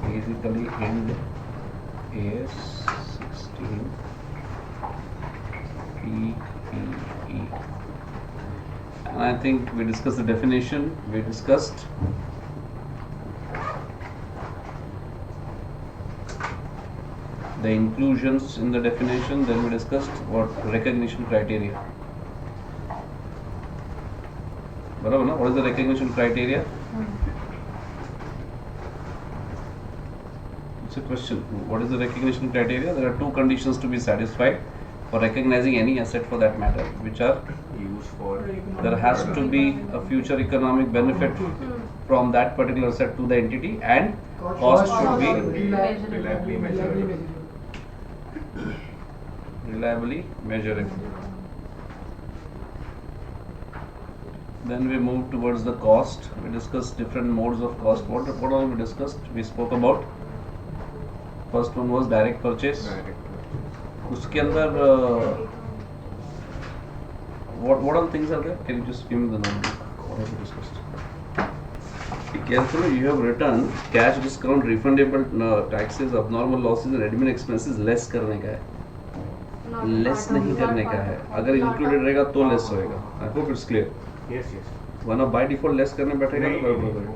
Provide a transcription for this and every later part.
basically in AS 16 PPE. And I think we discussed the definition, we discussed the inclusions in the definition, then we discussed what recognition criteria. Barabar na? What is the recognition criteria? It's a question. What is the recognition criteria? There are two conditions to be satisfied for recognizing any asset for that matter, which are Used for there has to be a future economic benefit from that particular asset to the entity, and cost should be reliably measurable. reliably measurable. Then we move towards the cost. We discussed different modes of cost. What all we discussed? We spoke about. First one was direct purchase. उसके अंदर what all things are there? Can you just give me the notebook? What have we discussed? Be careful. You have written cash discount, refundable taxes, abnormal losses and admin expenses less करने का है. Less नहीं करने का है. अगर included रहेगा तो less होएगा. I hope it's clear. Yes, yes. वरना by default less करने बैठेगा तो गड़बड़ होएगा.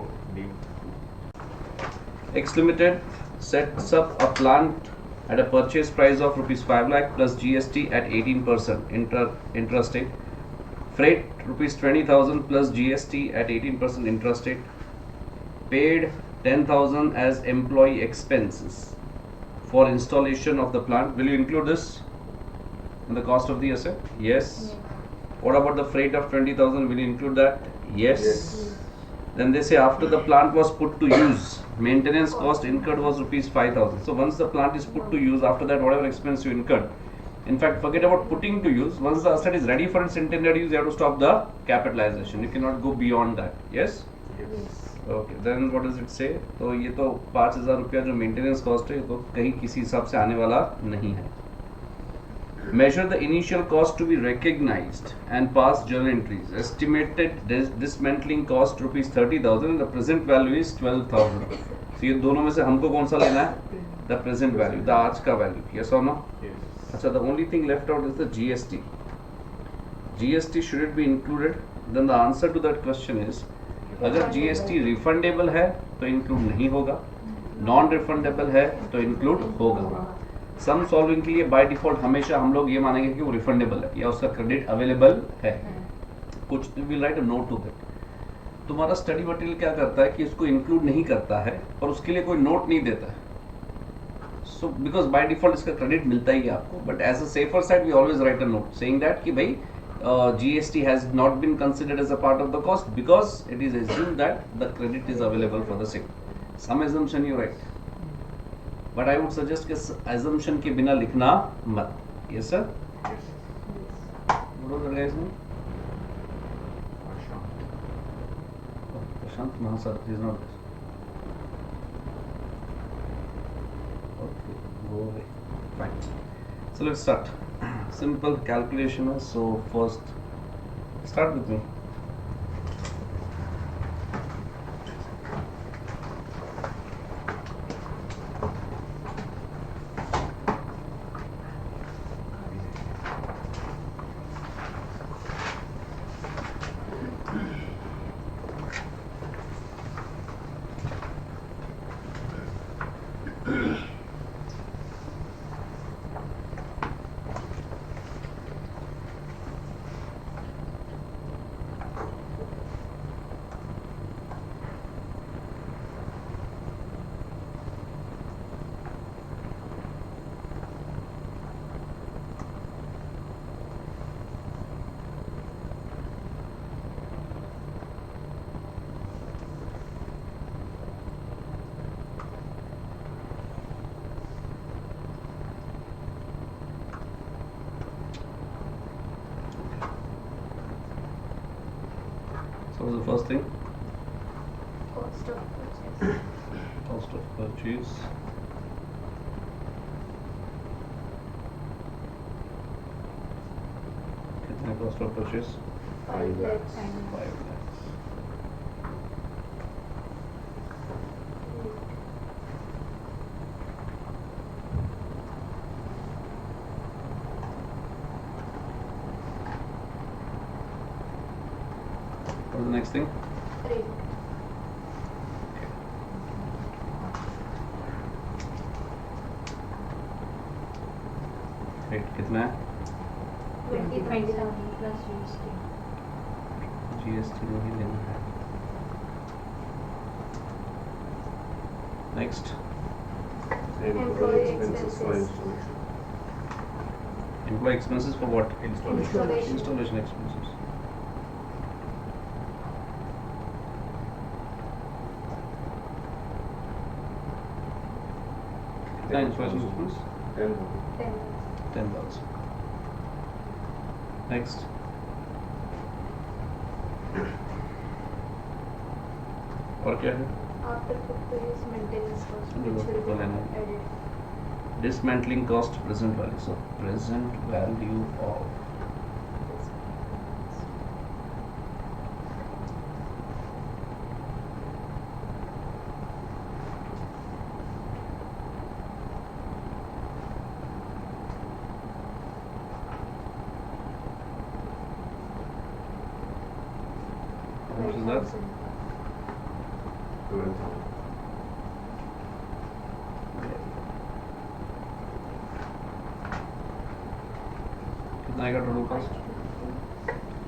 X Limited sets up a plant at a purchase price of rupees 5 lakh plus GST at 18% intrastate. Freight rupees 20,000 plus GST at 18% intrastate. Paid 10,000 as employee expenses for installation of the plant. Will you include this in the cost of the asset? Yes. What about the freight of 20,000? Will you include that? Yes. Then they say after the plant was put to use, maintenance cost incurred was rupees 5,000. So once the plant is put to use, after that whatever expense you incurred, in fact forget about putting to use. Once the asset is ready for its intended use, you have to stop the capitalization. You cannot go beyond that. Yes? Okay. Then what does it say? तो ये तो 5,000 रुपया जो maintenance cost है, तो कहीं किसी हिसाब से आने वाला नहीं है. Measure the initial cost to be recognized and pass journal entries. Estimated dismantling cost rupees 30,000 and the present value is 12,000. So ये दोनों में से हमको कौन सा लेना है? The present value, the आज का value. Yes or no? Yes. अच्छा, the only thing left out is the GST. GST should it be included? Then the answer to that question is अगर GST refundable है तो include नहीं होगा, non-refundable है तो include होगा. सम सॉल्विंग के लिए बाय डिफॉल्ट हमेशा हम लोग ये मानेंगे कि वो रिफंडेबल है या उसका क्रेडिट अवेलेबल है. कुछ will write a note to that. तुम्हारा स्टडी मटेरियल क्या करता है कि इसको इंक्लूड नहीं करता है और उसके लिए कोई नोट नहीं देता है. सो बिकॉज बाय डिफॉल्ट इसका क्रेडिट मिलता ही है आपको, but as a safer side we always write a note saying that कि भाई GST has not been considered as a part of the cost because it is assumed that the credit is available for the same. Some assumption you write. But I would suggest कि assumption के बिना लिखना मत. Yes sir? Yes. What was the guy's name? Prashant Mahasar. He is not this. Okay, go away. Fine. So let's start. Simple calculation. So first, start with me. So what was the first thing? Cost of purchase. Cost of purchase. कितना cost of purchase? 5 lakhs. 5 lakhs. next thing. Rate. Rate कितना है? 20,000 plus GST. GST नहीं लेना है. Next. Employee expenses. Employee expenses for what? Installation. Installation expenses. कितना installation expense? 10,000. 10,000. Next. और क्या है? After purchase maintenance cost, Under which will the be line. added. Dismantling cost present value. So present value of how much is that? 12,000. कितना आएगा total cost?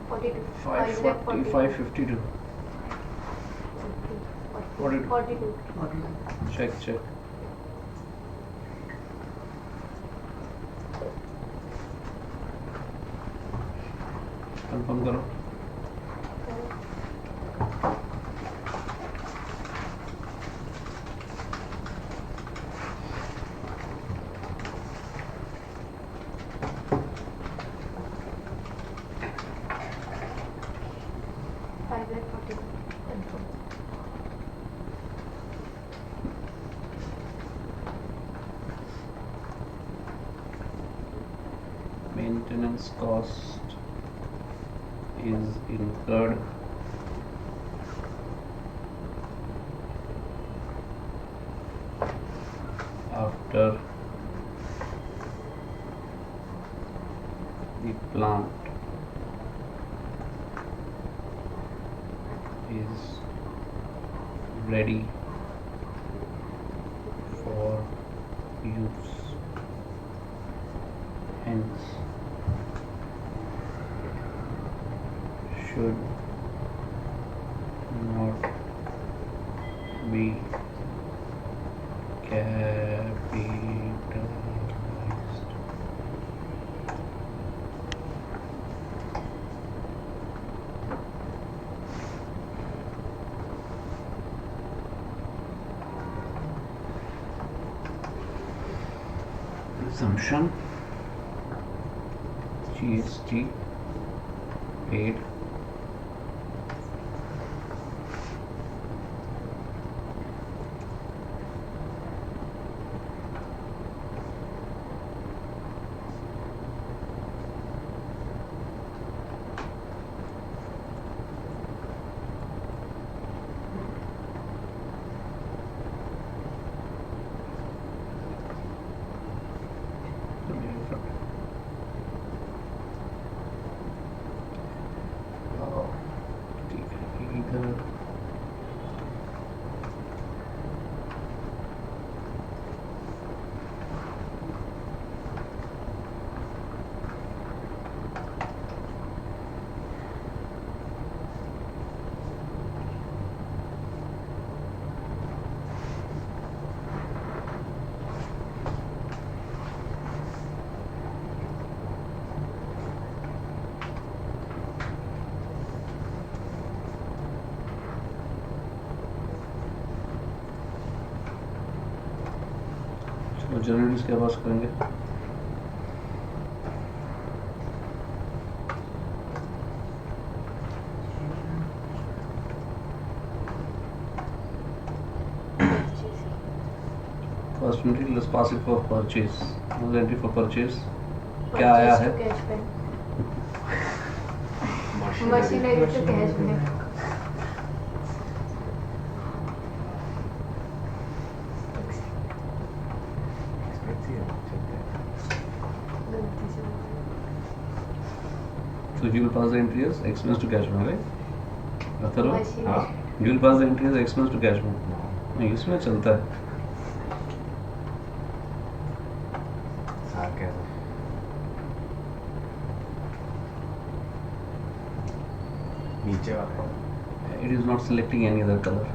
42. 540, 552. 42. 42. Check. Confirm करो. Maintenance cost is incurred after the plant is ready for use. Hence, should not be capitalized. Assumption GST paid either तो generally इसके पास करेंगे. First entry let's pass it for purchase. First entry for purchase क्या आया है? Machinery to cash back. So you will pass the entry as expense to cash flow, right? Atharv machine हाँ you will pass the entry as expense to cash back नहीं इसमें चलता है sarcasm. नीचे वाला it is not selecting any other color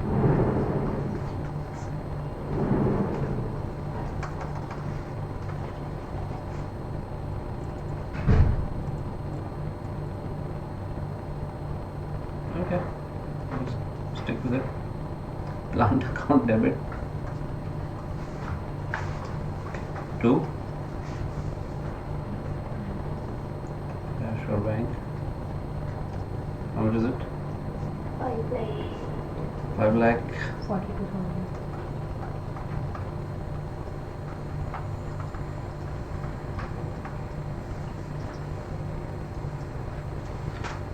okay let's stick with it plant account debit to cash or bank how much is it 5 lakh 5 lakh 42,000.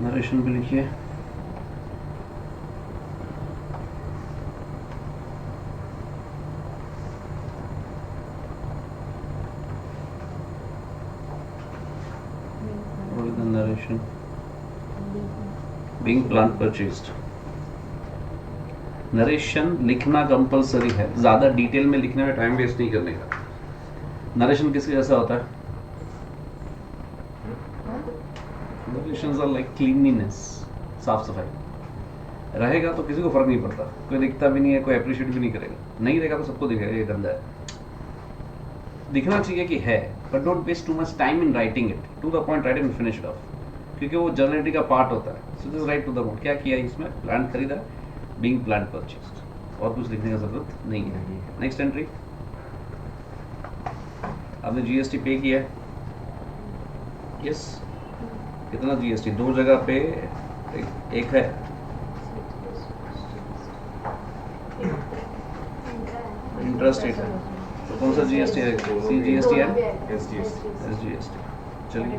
Narration भी लिखिए what is the narration being plant purchased narration लिखना compulsory है ज्यादा detail में लिखने में time waste नहीं करने का नरेशन किसके जैसा होता है नरेशंस आर लाइक क्लीनलीनेस साफ सफाई रहेगा तो किसी को फर्क नहीं पड़ता कोई दिखता भी नहीं है कोई अप्रिशिएट भी नहीं करेगा नहीं रहेगा तो सबको दिखेगा ये गंदा है दिखना चाहिए कि है but don't waste too much time in writing it to the point right and finish it off क्योंकि वो जर्नलिटी का पार्ट होता है so just write to the point क्या किया है इसमें प्लांट खरीदा बीइंग प्लांट परचेज्ड और कुछ लिखने की जरूरत नहीं है नेक्स्ट एंट्री आपने जीएसटी पे किया है यस कितना जीएसटी दो जगह पे एक है इंटरेस्ट रेट है तो कौन सा जीएसटी है सी जीएसटी है SGST. एसजीएसटी चलिए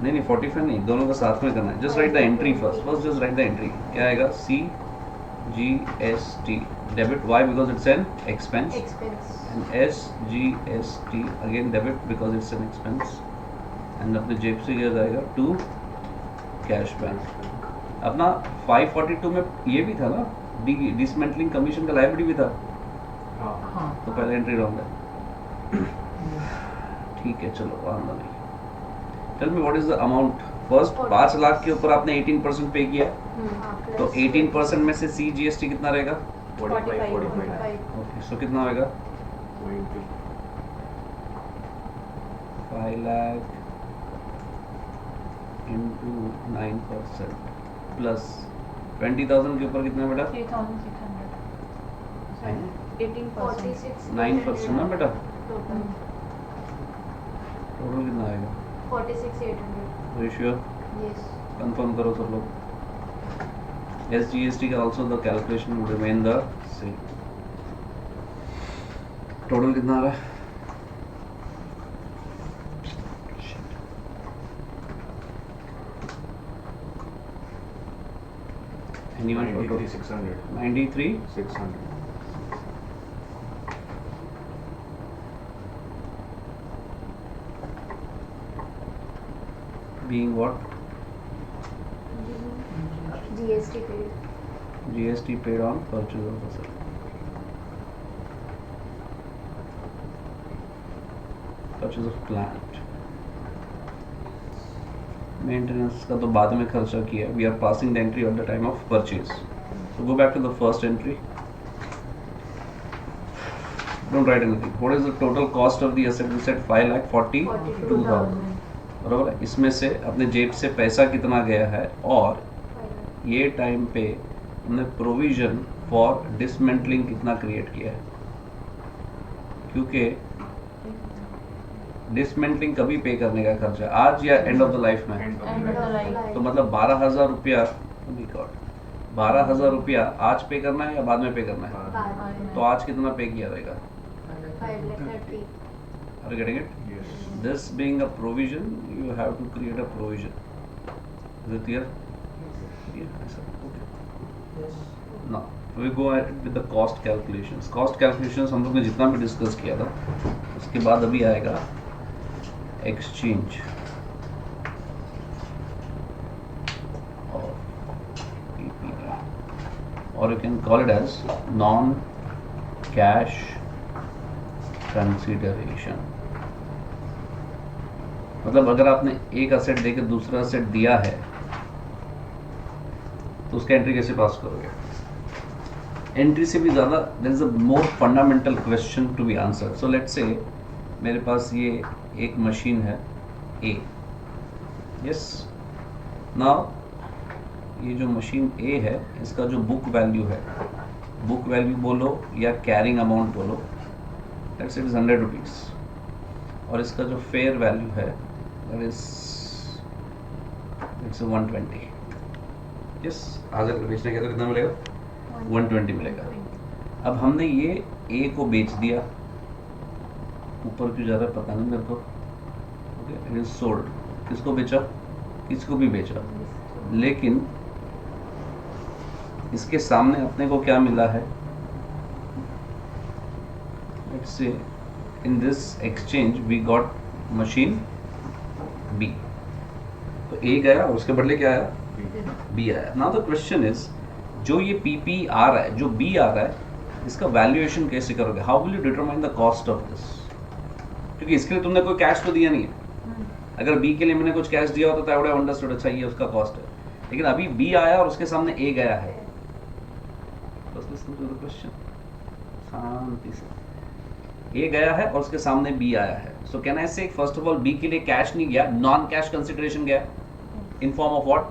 नहीं 45 नहीं दोनों का साथ में करना है just write the entry first just write the entry क्या आएगा C GST debit why because it's an expense expense and SGST again debit because it's an expense and अपने जेब से किया जाएगा टू कैश बैंक अपना 542 में ये भी था ना डिसमेंटलिंग कमीशन का लायबिलिटी भी था हाँ हाँ. तो पहले एंट्री रॉन्ग है ठीक है चलो वांधा नहीं tell me what is the amount first 5 lakh के ऊपर आपने 18% पे किया तो 18% में से CGST कितना रहेगा 45 ओके सो कितना होगा 5 lakh into 9% प्लस 20,000 के ऊपर कितना बेटा 3,600. Sorry, 18%. 46 9% ना बेटा total टोटल कितना आएगा 46,800 रेशियो yes कंफर्म करो सब लोग SGST का also the calculation would remain the same total कितना आ रहा है Anyone for total? 600 93 600 being what GST paid GST paid on purchase of vessel purchase of plant maintenance का तो बाद में खर्चा किया we are passing the entry at the time of purchase so go back to the first entry don't write anything what is the total cost of the asset we said 5,42,000 बराबर है इसमें से अपने जेब से पैसा कितना गया है और ये टाइम पे हमने प्रोविजन फॉर डिसमेंटलिंग कितना क्रिएट किया है क्योंकि डिसमेंटलिंग कभी पे करने का खर्चा है, आज या एंड ऑफ द लाइफ में End of End the of the life. life. तो मतलब 12,000 रुपया 12,000 रुपया आज पे करना है या बाद में पे करना है बाद तो आज कितना पे किया रहेगा 5,30,000 are you getting it Yes. This being a provision you have to create a provision is it clear now we go ahead with the cost calculations हम लोग ने जितना भी डिस्कस किया था उसके बाद अभी आएगा exchange or you can call it as non cash consideration. मतलब अगर आपने एक असेट देकर दूसरा असेट दिया है तो उसका एंट्री कैसे पास करोगे? एंट्री से भी ज़्यादा there is a more fundamental question to be answer. So let's say मेरे पास ये एक मशीन है ए. यस, नाउ ये जो मशीन ए है इसका जो बुक वैल्यू है, बुक वैल्यू बोलो या कैरिंग अमाउंट बोलो, लेट्स इट इज 100 रुपीज़. और इसका जो फेयर वैल्यू है दैट इज इट्स 120. यस, आज अगर बेचने के तो कितना मिलेगा? 120 मिलेगा. अब हमने ये ए को बेच दिया, ऊपर क्यों जा रहा है पता नहीं मेरे को. Okay, it is sold. किसको बेचा? किसको भी बेचा. लेकिन इसके सामने अपने को क्या मिला है? Let's say in this exchange we got machine B. तो ए गया और उसके बदले क्या आया? बी आया. नाउ द क्वेश्चन इज, जो ये पीपी आ रहा है, जो बी आ रहा है, इसका वैल्यूएशन कैसे करोगे? How will you determine the cost of this? क्योंकि इसके लिए तुमने कोई कैश तो दिया नहीं है. अगर बी के लिए मैंने कुछ कैश दिया होता तो आई वुड हैव अंडरस्टूड, अच्छा ये उसका कॉस्ट है. लेकिन अभी बी आया और उसके सामने ए गया है. बस लिसन टू द क्वेश्चन शांति से. ए गया है और उसके सामने बी आया है. सो कैन आई से फर्स्ट ऑफ ऑल बी के लिए कैश नहीं गया, नॉन कैश कंसिडरेशन गया in form of what?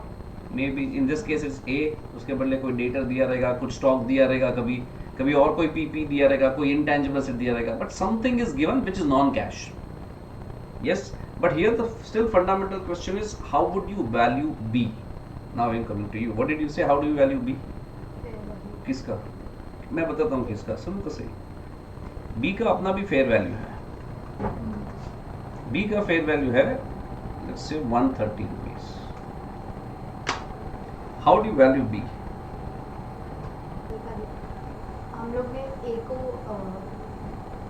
May be in this case it's a. उसके बदले कोई डेटर दिया रहेगा, कुछ स्टॉक दिया रहेगा, कभी कभी और कोई पीपी दिया रहेगा, कोई इंटेंजिबल एसेट दिया रहेगा, but something is given which is non cash. Yes, but here the still fundamental question is how would you value B? Now I am coming to you. What did you say? How do you value B? किसका? मैं बताता हूँ किसका. सुनो तो सही. B का अपना भी फेयर वैल्यू है. B का फेयर वैल्यू है let's say 130 rupees. How do you value B? हम लोग ने ए को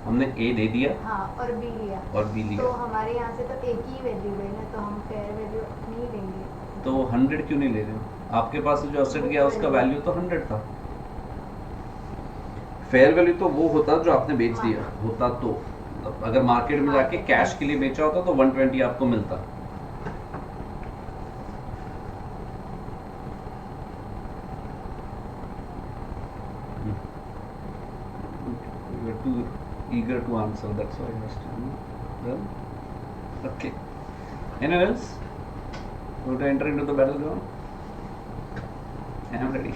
हमने A दे दिया हाँ और बी लिया, और B लिया, तो हमारे यहाँ से तो एक ही वैल्यू है ना, तो हम फेयर वैल्यू नहीं लेंगे. तो 100 क्यों नहीं ले रहे हो? आपके पास जो असेट गया उसका वैल्यू तो 100 था. फेयर वैल्यू तो वो होता जो आपने बेच दिया होता. तो मतलब अगर मार्केट में जाके कैश के लिए बेचा होता तो 120 आपको मिलता. You are too eager to answer, that's why I asked you. Well, okay. Anyone else? Want to enter into the battleground? I am ready.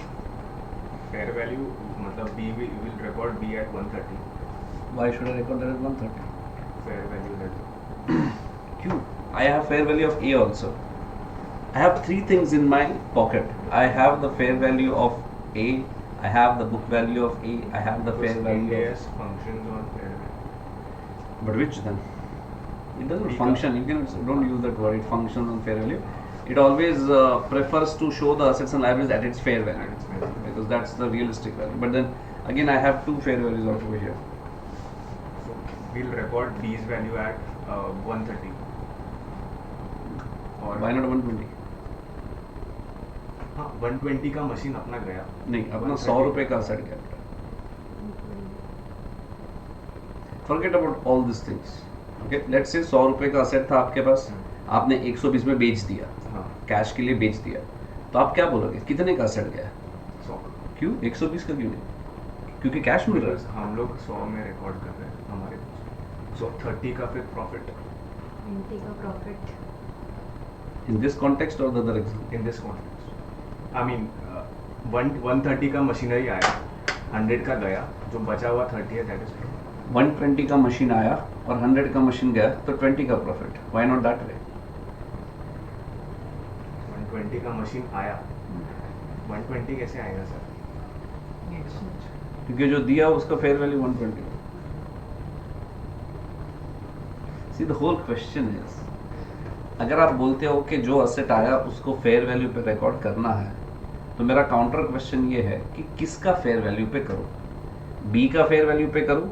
Fair value मतलब B will record B at 130. Why should I record that as 130? Fair value that. Q. I have fair value of A also. I have three things in my pocket. I have the fair value of A. I have the book value of A. I have the fair value AS functions on fair value. But which then? It doesn't B function. You can don't use that word. It functions on fair value. It always prefers to show the assets and liabilities at its fair value At its fair value. because that's the realistic value. But then again, I have two fair values out over here. So we'll record B's value at 130. और Why not 120? हाँ 120 का machine अपना गया. नहीं, अपना 100 रुपए का asset गया. Forget about all these things. Okay, let's say 100 रुपए का asset था आपके पास, आपने 120 में बेच दिया, हाँ कैश के लिए बेच दिया, तो आप क्या बोलोगे? कितने का asset गया? 100. क्यों 120 का क्यों नहीं? क्योंकि कैश मिल रहा है. हम लोग 100 में रिकॉर्ड कर रहे हैं हमारे. So 30 का फिर प्रॉफिट 20 का profit. In this context or the other example? In this context. I mean 130 का मशीनरी आया, 100 का गया, जो बचा हुआ 30 है दैट इज 120 का मशीन आया और 100 का मशीन गया तो 20 का profit. Why not that way? 120 का मशीन आया, 120 कैसे आएगा सर? क्योंकि जो दिया उसका fair value 120. See the whole question is, अगर आप बोलते हो कि जो असेट आया उसको फेयर वैल्यू पे रिकॉर्ड करना है, तो मेरा काउंटर क्वेश्चन ये है कि किसका फेयर वैल्यू पे करूं? बी का फेयर वैल्यू पे करूं?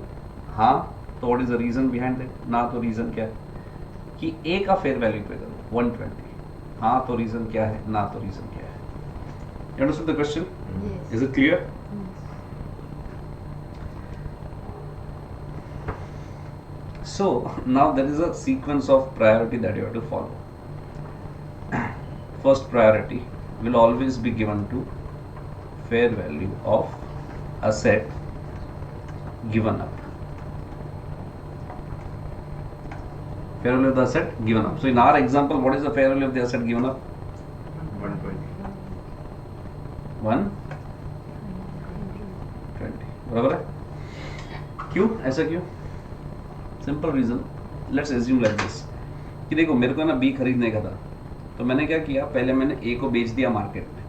हाँ, तो what is the reason behind it? ना तो रीजन क्या है कि ए का फेयर वैल्यू पे करूं 120. हाँ, तो रीजन क्या है? ना तो रीजन क्या है? You understood the question? Yes. Is it clear? So now there is a sequence of priority that you have to follow. First priority will always be given to fair value of asset given up. Fair value of the asset given up. So in our example, what is the fair value of the asset given up? 120. 120. बराबर है? क्यों ऐसा क्यों? Simple reason. Let's assume like this कि देखो मेरे को ना बी खरीदने का था, तो मैंने क्या किया, पहले मैंने ए को बेच दिया मार्केट में.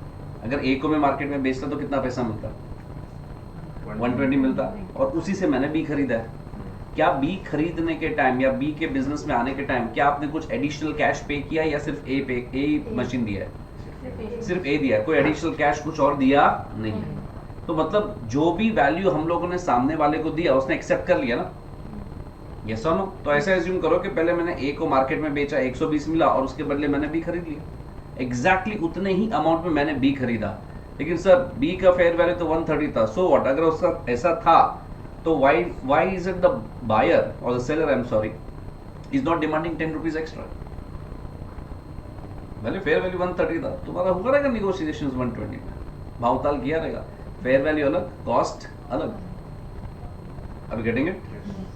अगर ए को मैं मार्केट में बेचता तो कितना पैसा मिलता? 120 मिलता, और उसी से मैंने बी खरीदा है. क्या बी खरीदने के टाइम या बी के बिजनेस में आने के टाइम क्या आपने कुछ एडिशनल कैश पे किया या सिर्फ ए मशीन दिया है? सिर्फ ए दिया है, कोई एडिशनल कैश कुछ और दिया नहीं है. तो मतलब जो भी वैल्यू हम लोगों ने सामने वाले को दिया उसने एक्सेप्ट कर लिया ना. Yes or no? तो ऐसा एज्यूम करो कि पहले मैंने ए को मार्केट में बेचा, 120 मिला, और उसके बदले मैंने बी खरीद लिया. एग्जैक्टली उतने ही अमाउंट में मैंने बी खरीदा, लेकिन सर बी का फेयर वैल्यू तो 130 था. सो व्हाट, अगर उसका ऐसा था तो why is it the buyer और the seller, I am sorry, is not demanding 10 rupees extra? भले फेयर वैल्यू 130 था, तुम्हारा होगा रहेगा निगोशिएशन 120 में, भावताल किया रहेगा. फेयर वैल्यू अलग, कॉस्ट अलग. Are you getting it?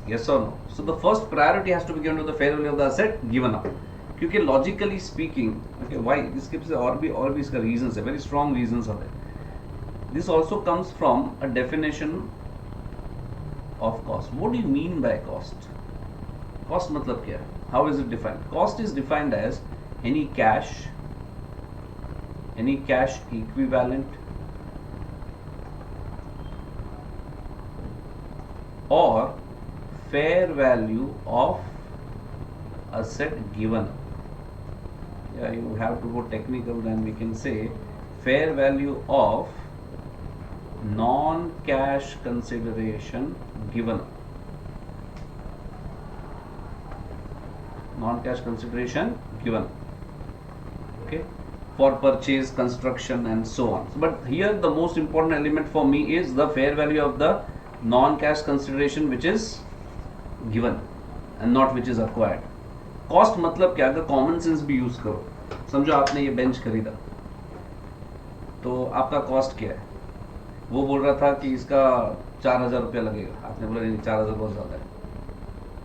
Yes or no? So the first priority has to be given to the fair value of the asset given up. क्योंकि logically speaking, okay, why? इसके पीछे और भी इसका reasons है, very strong reasons are there. This also comes from a definition of cost. What do you mean by cost? Cost मतलब क्या है? How is it defined? Cost is defined as any cash equivalent or fair value of asset given. Yeah, you have to go technical, then we can say fair value of non-cash consideration given. Non-cash consideration given. Okay, for purchase, construction, and so on. But here the most important element for me is the fair value of the non-cash consideration which is given and not which is acquired. Cost मतलब क्या? अगर common sense भी use करो, समझो आपने ये bench खरीदा, तो आपका कॉस्ट क्या है? वो बोल रहा था कि इसका 4000 रुपया लगेगा, आपने बोला नहीं 4000 बहुत ज्यादा है.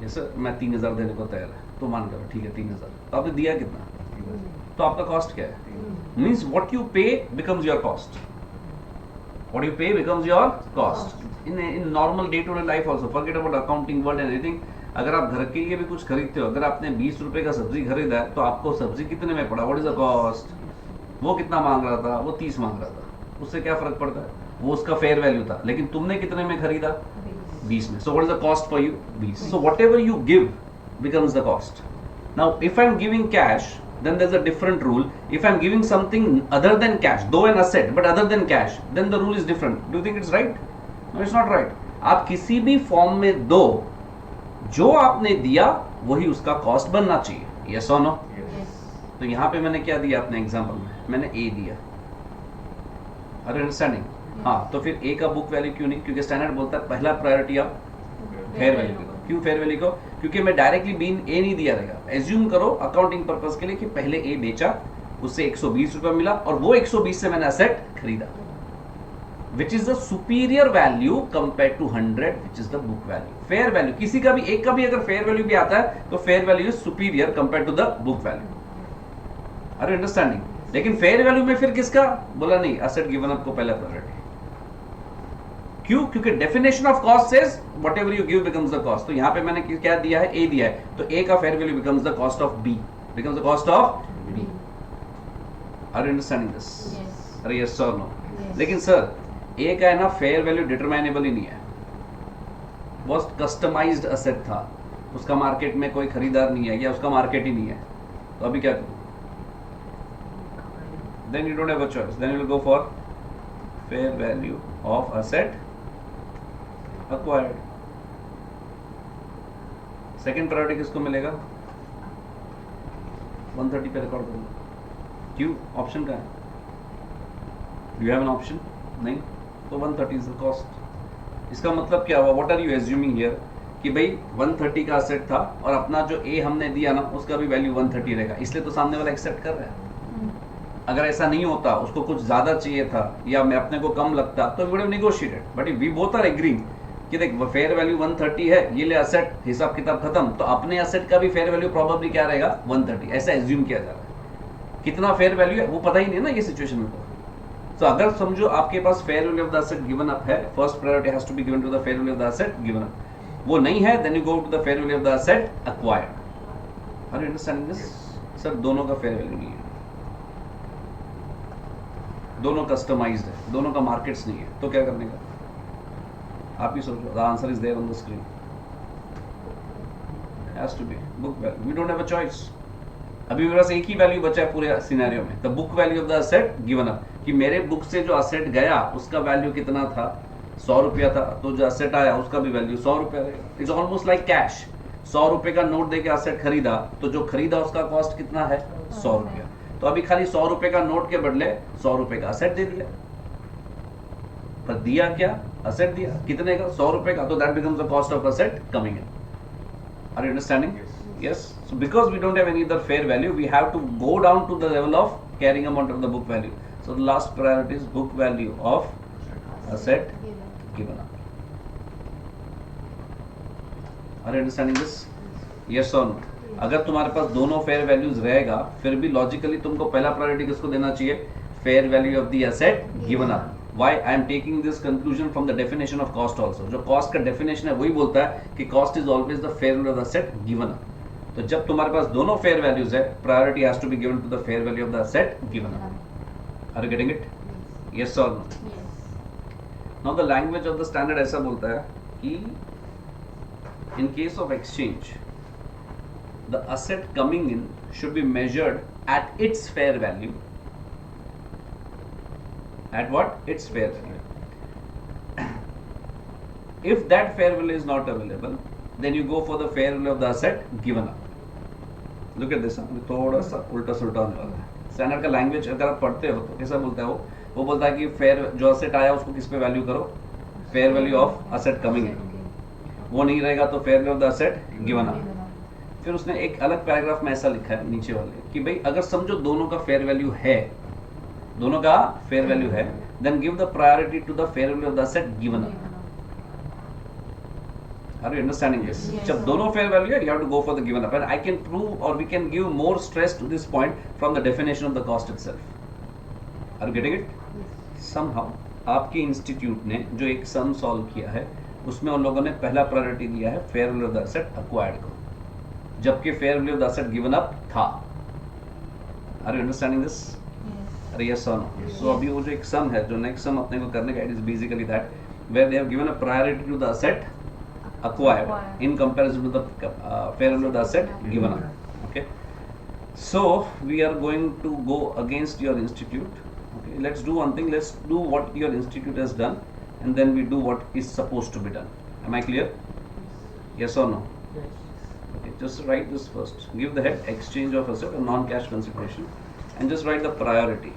यस सर, मैं 3000 देने को तैयार है. तो मान करो ठीक है 3000, तो आपने दिया कितना? तो आपका कॉस्ट क्या है? मीन्स व्हाट यू पे becomes your cost. What you pay becomes your cost. In normal day-to-day life also, forget about accounting world and anything. अगर आप घर के लिए भी कुछ खरीदते हो, अगर आपने 20 रुपए का सब्जी खरीदा है, तो आपको सब्जी कितने में पड़ा? What is the cost? वो कितना मांग रहा था? वो 30 मांग रहा था. उससे क्या फर्क पड़ता है? वो उसका फेयर वैल्यू था, लेकिन तुमने कितने में खरीदा? 20 में. So what is the cost for you? 20. So whatever you give becomes the cost. Now if I am giving cash, then there's a different rule. If I'm giving something other than cash, though an asset, but other than cash, then the rule is different. Do you think it's right? No, it's not right. आप किसी भी form में दो, जो आपने दिया वही उसका कॉस्ट बनना चाहिए. Yes or no? Yes. तो यहाँ पे मैंने क्या दिया अपने एग्जाम्पल में? मैंने ए दिया. Are you understanding? हाँ, तो फिर ए का बुक वैल्यू क्यों नहीं? क्योंकि स्टैंडर्ड बोलता है पहला प्रायोरिटी आप फेयर वैल्यू को. क्यों फेयर वैल्यू को? क्योंकि मैं डायरेक्टली बीन ए नहीं दिया रहेगा. एज्यूम करो अकाउंटिंग पर्पस के लिए कि पहले ए बेचा, उससे 120 रुपया मिला, और वो 120 से मैंने एसेट खरीदा, which is the superior value compare to 100 which is the book value. Fair value किसी का भी, एक का भी अगर फेयर वैल्यू भी आता है तो fair value is superior compare to the book value. Are you understanding? लेकिन फेयर वैल्यू में फिर किसका बोला? नहीं, एसेट गिवन अप को पहला प्रायोरिटी. क्यों? क्योंकि definition of cost says whatever you give becomes the cost. तो यहाँ पे मैंने क्या दिया है? ए दिया है, तो ए का fair value becomes the cost of B, becomes the cost of B. Are you understanding this? अरे यस और नो? लेकिन सर ए का है ना फेयर वैल्यू डिटरमाइनेबल ही नहीं है. बहुत कस्टमाइज्ड असेट था, उसका मार्केट में कोई खरीदार नहीं है या उसका मार्केट ही नहीं है, तो अभी क्या करूं? Then you don't have a choice, then you will go for fair value of asset acquired. Second priority किसको मिलेगा? 130 पे रिकॉर्ड करूंगा. क्यों? ऑप्शन का है. You have an option? नहीं, तो 130 इज द कॉस्ट. इसका मतलब क्या हुआ? What are you assuming here? कि भाई 130 का असेट था और अपना जो ए हमने दिया ना उसका भी वैल्यू 130 रहेगा, इसलिए तो सामने वाला एक्सेप्ट कर रहा है। अगर ऐसा नहीं होता, उसको कुछ ज्यादा चाहिए था या मैं अपने को कम लगता, तो we would have negotiated, but we both are agreeing कि देख फेयर वैल्यू 130 है, ये ले असेट, हिसाब किताब खत्म, तो अपने असेट का भी फेयर वैल्यू प्रोबेबली क्या रहेगा 130, ऐसा एज्यूम किया जा रहा है। कितना फेयर वैल्यू है वो पता ही नहीं ना ये सिचुएशन में। तो अगर समझो आपके पास fair value of the asset given up है, first priority has to be given to the fair value of the asset given up. वो नहीं है, then you go to the fair value of the asset acquired. Are you understanding this? Sir दोनों का fair value नहीं है, दोनों customised है, दोनों का मार्केट्स नहीं है, तो क्या करने का? आप ही सोचो, the answer is there on the screen, has to be book value, we don't have a choice. अभी मेरे पास एक ही वैल्यू बचा है पूरे सिनेरियो में, the book value of the asset given up, कि मेरे बुक से जो असेट गया उसका वैल्यू कितना था, 100 रुपया था, तो जो असेट आया उसका भी वैल्यू 100 रुपया रहेगा। It's almost like cash. 100 रुपए का नोट देके असेट खरीदा, तो जो खरीदा उसका कॉस्ट कितना है 100 रुपया, तो अभी खाली 100 रुपए का नोट के बदले 100 रुपए का असेट दे दिया। पर दिया क्या? असेट दिया। कितने का? 100 रुपए का, तो that becomes the cost of asset coming in. Are you understanding? Yes. So because we don't have any other fair value, we have to go down to the level of carrying amount of the book value. So the last priority is book value of asset given up. Are you understanding this? Yes or no? अगर तुम्हारे पास दोनों fair values रहेगा, फिर भी logically तुमको पहला priority किसको देना चाहिए? Fair value of the asset given up. Why I am taking this conclusion from the definition of cost also. जो cost का definition है वही बोलता है कि cost is always the fair value of the asset given up. तो जब तुम्हारे पास दोनों फेयर वैल्यूज है, priority has to be given to the fair value of the asset given up. Are you getting it? Yes or no? Now the language of the standard ऐसा बोलता है कि in case of exchange the asset coming in should be measured at its fair value. At what? Its fair value. If that fair value is not available, then you go for the fair value of the asset given up. Look at this, थोड़ा सा उल्टा सुल्टा होने वाला है। Standard का language अगर आप पढ़ते हो तो कैसा बोलता है वो बोलता है कि फेयर जो असेट आया उसको किस पे वैल्यू करो? Fair value of asset coming इन। वो नहीं रहेगा तो fair value of the asset given up. फिर उसने एक अलग पैराग्राफ में ऐसा लिखा है नीचे वाले कि भाई अगर समझो दोनों का फेयर वैल्यू है, दोनों का फेयर वैल्यू है, then give the priority to the fair value of the asset given up. Are you understanding this? Yes. जब दोनों fair value है, you have to go for the given up, and I can prove or we can give more stress to this point from the definition of the cost itself. Are you getting it? Somehow आपके institute ने जो एक sum solve किया है उसमें उन लोगों ने पहला प्रायोरिटी दिया है fair value of the asset acquired को, जबकि fair value of the asset given up था। Are you understanding this? अरे yes or no? So अभी वो जो एक सम है, जो नेक्स्ट सम अपने को करने का, it is basically that where they have given a priority to the asset acquired in comparison to the fair value of the asset given up. Okay, so we are going to go against your institute. Okay, let's do one thing, let's do what your institute has done and then we do what is supposed to be done. Am I clear? Yes or no? Okay, just write this first. Give the head exchange of asset or non-cash consideration and just write the priority.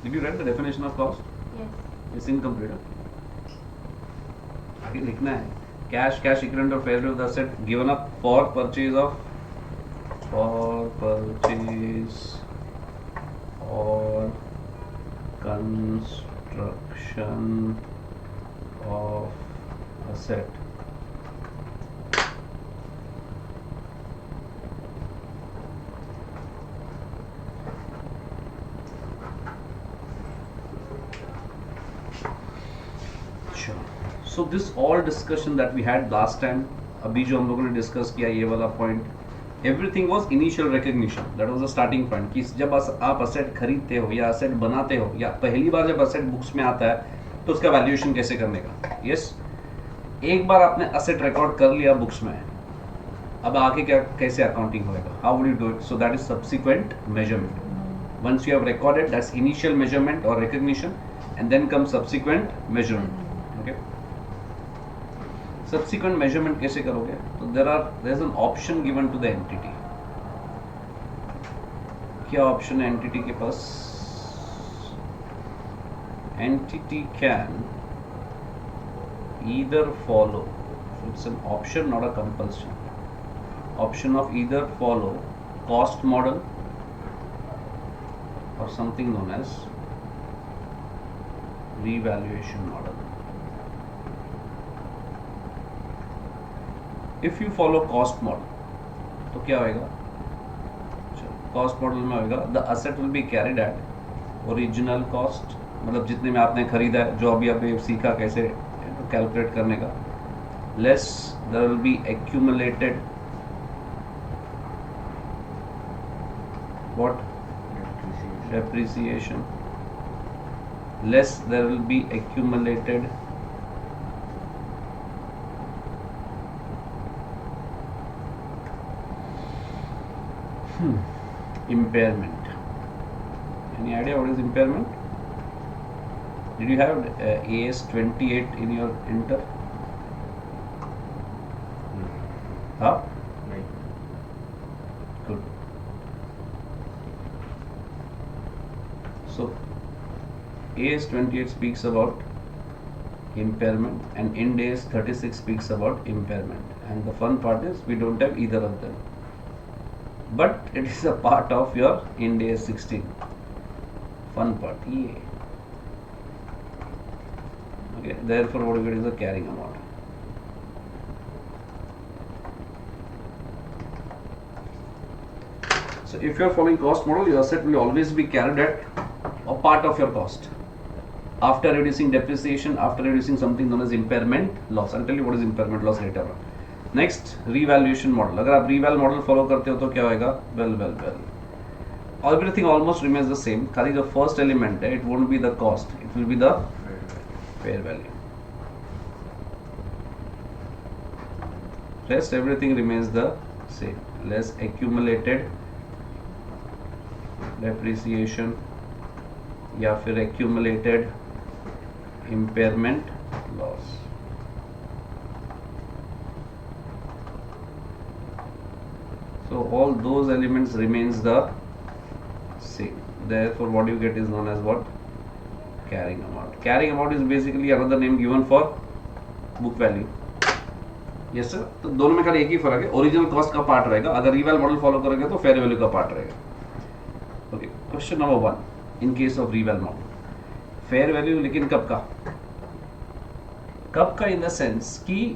Did you read the definition of cost? Yes. It's incomplete. आगे लिखना है cash equivalent of fair value of the asset given up for purchase और construction of asset. So this all discussion that we had last time, अभी जो हम लोगों ने discuss किया ये वाला point, everything was initial recognition, that was the starting point कि जब आप असेट खरीदते हो या असेट बनाते हो या पहली बार जब असेट बुक्स में आता है तो उसका वैल्यूएशन कैसे करने का। यस, एक बार आपने असेट रिकॉर्ड कर लिया बुक्स में, अब आगे क्या कैसे अकाउंटिंग होएगा, how would you do it, so that is subsequent measurement. Once you have recorded that's initial measurement और recognition and then come subsequent measurement. Okay, subsequent measurement कैसे करोगे, तो there is an option given to the entity. क्या ऑप्शन है entity के पास, entity can either follow, so it's an option not a compulsion, option of either follow cost model or something known as revaluation model. If you follow cost model तो क्या होएगा, cost model में होएगा the asset will be carried at original cost, मतलब जितने में आपने खरीदा है, जो अभी अभी सीखा कैसे कैलकुलेट करने का, less there will be accumulated what depreciation, less there will be accumulated impairment. Any idea what is impairment? Did you have AS 28 in your inter? Huh? नहीं, Good. So AS 28 speaks about impairment and Ind AS 36 speaks about impairment, and the fun part is we don't have either of them, but it is a part of your Ind AS 16. Fun part, yeah. Okay, therefore what you get is the carrying amount. So if you are following cost model, your asset will always be carried at a part of your cost after reducing depreciation, after reducing something known as impairment loss. I'll tell you what is impairment loss later on. Next revaluation model, अगर आप रिवैल model follow करते हो तो क्या होएगा, well everything almost remains the same, खाली जो first element है it won't be the cost, it will be the fair value, rest everything remains the same, less accumulated depreciation या फिर accumulated impairment loss. So all those elements remains the same. Therefore, what you get is known as what? Carrying amount. Carrying amount is basically another name given for book value. Yes sir. तो दोनों में खाली एक ही फर्क है, original cost का part रहेगा, अगर रिवैल मॉडल फॉलो करोगे तो फेयर वैल्यू का पार्ट रहेगा। Okay, question number 1 in case of reval model, fair value लेकिन कब का? कब का इन द सेंस कि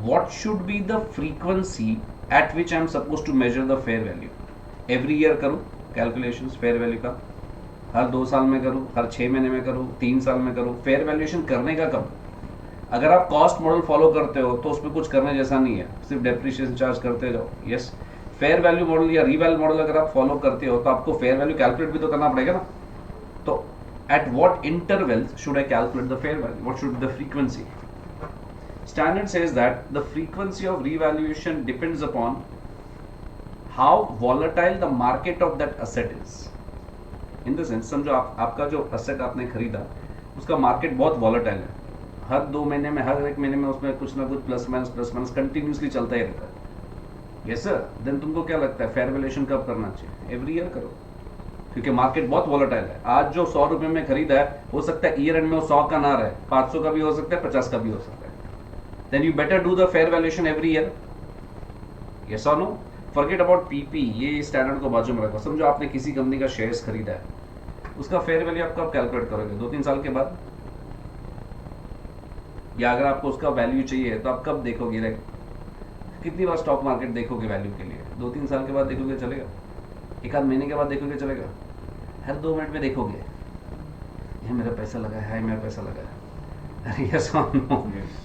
what should be the frequency at which I am supposed to measure the fair value. Every year करूँ calculations fair value का, हर 2 साल में करूँ, हर 6 महीने में करूँ, 3 साल में करूँ, fair valuation करने का कब? अगर आप कॉस्ट मॉडल फॉलो करते हो तो उसमें कुछ करने जैसा नहीं है, सिर्फ डेप्रिसिएशन चार्ज करते जाओ। यस, फेयर वैल्यू मॉडल या रीवैल्यू मॉडल अगर आप फॉलो करते हो तो आपको फेयर वैल्यू कैलकुलेट भी तो करना पड़ेगा ना। तो at what interval should I calculate the fair value, what should be the frequency? Standard says that the frequency of revaluation depends upon how volatile the market of that asset is. In the sense, समझो आपका जो asset आपने खरीदा उसका market बहुत volatile है, हर 2 महीने में, हर 1 महीने में उसमें कुछ ना कुछ प्लस माइनस कंटिन्यूसली चलता ही रहता है। यस सर, देन तुमको क्या लगता है फेयर वैल्यूएशन कब करना चाहिए? एवरी ईयर करो, क्योंकि मार्केट बहुत वॉलेटाइल है। आज जो 100 रुपए में खरीदा है हो सकता है ईयर एंड में वो 100 का ना रहे, 500 का भी हो सकता है, 50 का भी हो सकता है। Then you better do the fair valuation every year. Yes or no? Forget about PP, ये स्टैंडर्ड को बाजू में रखो। समझो आपने किसी कंपनी का शेयर्स खरीदा है, उसका फेयर वैल्यू आप कब कैलकुलेट करोगे? 2-3 साल के बाद, या अगर आपको उसका वैल्यू चाहिए तो आप कब देखोगे? लाइक कितनी बार स्टॉक मार्केट देखोगे वैल्यू के लिए? 2-3 साल के बाद देखोगे चलेगा, 1-आध महीने के बाद देखोगे चलेगा, हर 2 मिनट में देखोगे ये मेरा पैसा लगा है, हाय मेरा पैसा लगा है। Yes or no?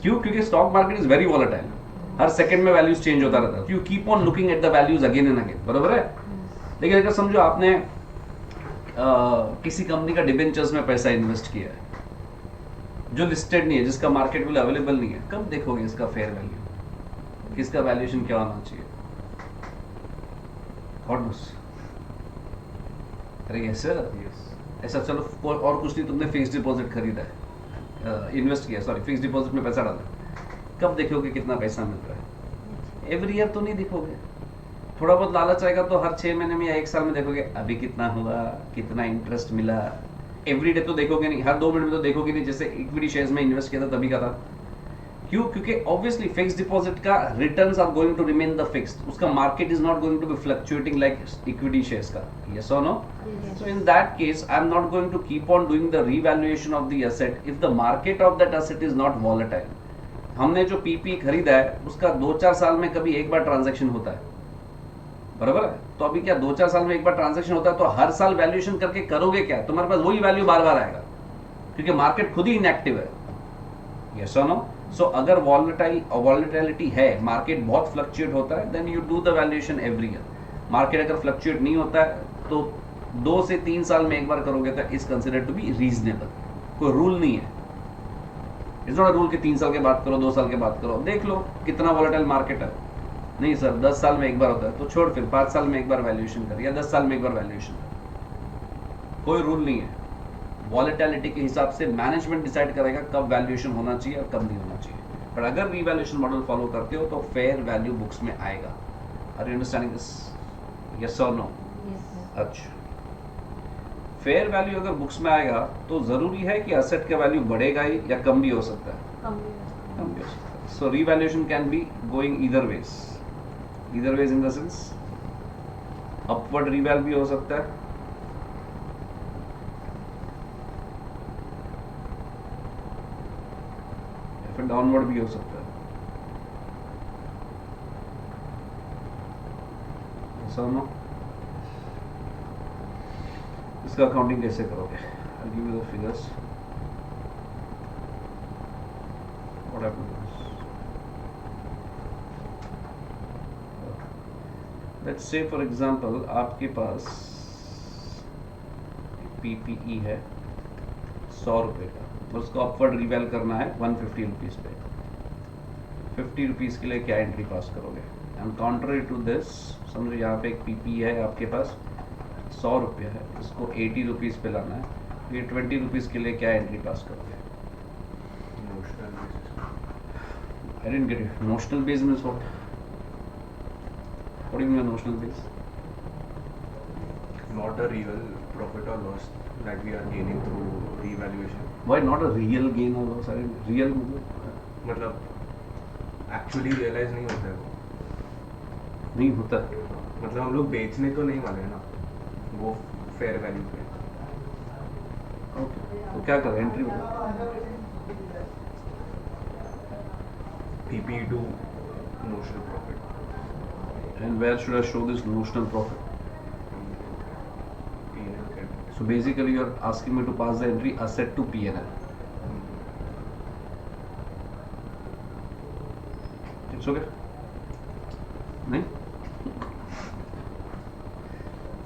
क्यों? क्योंकि stock market is very volatile, her second में वैल्यूज चेंज होता रहता है, you keep on looking at the values again and again, बराबर है? लेकिन अगर समझो आपने किसी कंपनी का डिबेंचर्स में पैसा इन्वेस्ट किया है, जो लिस्टेड नहीं है, जिसका मार्केट वैल्यू अवेलेबल नहीं है, कब देखोगे इसका फेयर वैल्यू, किसका वैल्यूएशन क्या होना चाहिए? God knows. अरे यस सर, ऐसा चलो और कुछ नहीं, तुमने फिक्स डिपॉजिट खरीदा है, इन्वेस्ट किया, सॉरी फिक्स डिपॉजिट में पैसा डाला, कब देखोगे कितना पैसा मिल रहा है? एवरी ईयर तो नहीं देखोगे, थोड़ा बहुत लालच आएगा तो हर 6 महीने में या 1 साल में देखोगे अभी कितना हुआ, कितना इंटरेस्ट मिला। एवरी डे तो देखोगे नहीं, हर 2 मिनट में तो देखोगे नहीं, जैसे इक्विटी शेयर्स में इन्वेस्ट किया था तभी का था। क्यों? क्योंकि ऑब्वियसली फिक्स डिपॉजिट का returns are going to remain the fixed, उसका market is not going to be fluctuating like equity shares का। Yes or no? So in that case, I am not going to keep on doing the revaluation of the asset if the market of that asset is not volatile. हमने जो PP खरीदा है उसका 2-4 साल में कभी एक बार ट्रांजैक्शन होता है, बराबर है? तो अभी क्या 2-4 साल में एक बार ट्रांजैक्शन होता है, तो हर साल वैल्यूएशन करके करोगे क्या? तुम्हारे पास वही वैल्यू बार बार आएगा, क्योंकि मार्केट खुद ही इनएक्टिव है। Yes or no? सो अगर वॉलेटिलिटी है, मार्केट बहुत फ्लक्चुएट होता है, then you do the valuation every year. Market अगर फ्लक्चुएट नहीं होता है तो 2 से 3 साल में एक बार करोगे तो is considered to be reasonable. कोई रूल नहीं है, इट्स नॉट अ रूल कि 3 साल के बाद करो, 2 साल के बाद करो। देख लो कितना वॉलेटाइल मार्केट है। नहीं सर 10 साल में एक बार होता है, तो छोड़, फिर 5 साल में एक बार वैल्यूएशन कर, या 10 साल में एक बार वैल्यूएशन कर। कोई रूल नहीं है, वॉलेटिलिटी के हिसाब से मैनेजमेंट डिसाइड करेगा कब वैल्यूएशन होना चाहिए और कब नहीं होना चाहिए। पर अगर रीवैल्यूएशन मॉडल फॉलो करते हो तो फेयर वैल्यू बुक्स में आएगा। Are you understanding this? Yes or no? अच्छा, फेयर वैल्यू अगर बुक्स में आएगा तो जरूरी है कि एसेट का वैल्यू बढ़ेगा ही या कम भी हो सकता है? कम भी हो सकता है। So revaluation can be going either ways in the sense upward reval भी हो सकता है, या फिर डाउनवर्ड भी हो सकता है। ऐसा ना, इसका अकाउंटिंग कैसे करोगे? I'll give you the figures. What happens? Let's say for example आपके पास PPE है 100 रुपये का, और उसको अपवर्ड रिवैल करना है 150 रुपीज़ पे। 50 रुपीज़ के लिए क्या एंट्री पास करोगे? एंड कॉन्ट्ररी टू दिस, समझो यहाँ पे एक PPE है आपके पास 100 रुपये है, इसको 80 रुपीज़ पे लाना है, ये 20 रुपीज़ के लिए क्या एंट्री पास करोगे? I didn't get it. Notional base means what? What do you mean by notional base? Not a real profit or loss that we are gaining through revaluation. Why not a real gain or loss? I didn't, real मतलब actually realise नहीं होता है वो, नहीं होता। मतलब हम लोग बेचने तो नहीं वाले हैं ना, वो फेयर वैल्यू पे। ओके, तो क्या करें? एंट्री बताओ। PP to notional profit. And where should I show this notional profit? P&L. So basically you are asking me to pass the entry asset to P&L. It's okay? नहीं?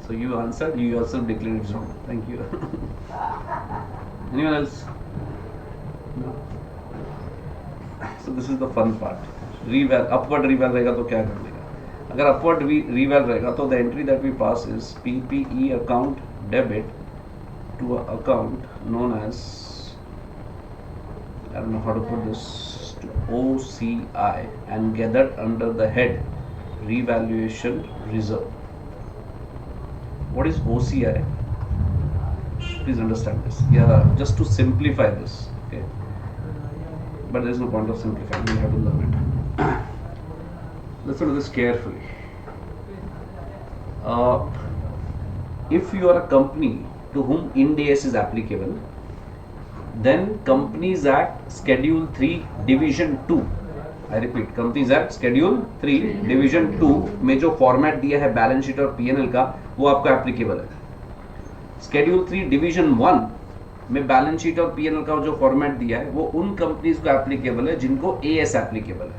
So you answered, you yourself declared it's wrong. Thank you. Anyone else? No. So this is the fun part. Reval, upward reval रहेगा तो क्या कर देगा? अगर upward reval रहेगा तो the entry that we pass is PPE account debit to a account known as, I don't know how to put this, to OCI and gathered under the head revaluation reserve. What is OCI? Please understand this. Yeah, just to simplify this. Okay. But there is no point of simplifying. We have to learn it. Let's do this carefully. If you are a company to whom Ind AS is applicable, then Companies Act Schedule 3 Division 2, I repeat, Companies Act Schedule 3 Division 2 में जो format दिया है balance sheet और P&L का, वो आपको applicable है। Schedule 3 Division 1 में बैलेंस शीट और P&L का जो फॉर्मेट दिया है वो उन कंपनीज को एप्लीकेबल है जिनको AS एप्लीकेबल है।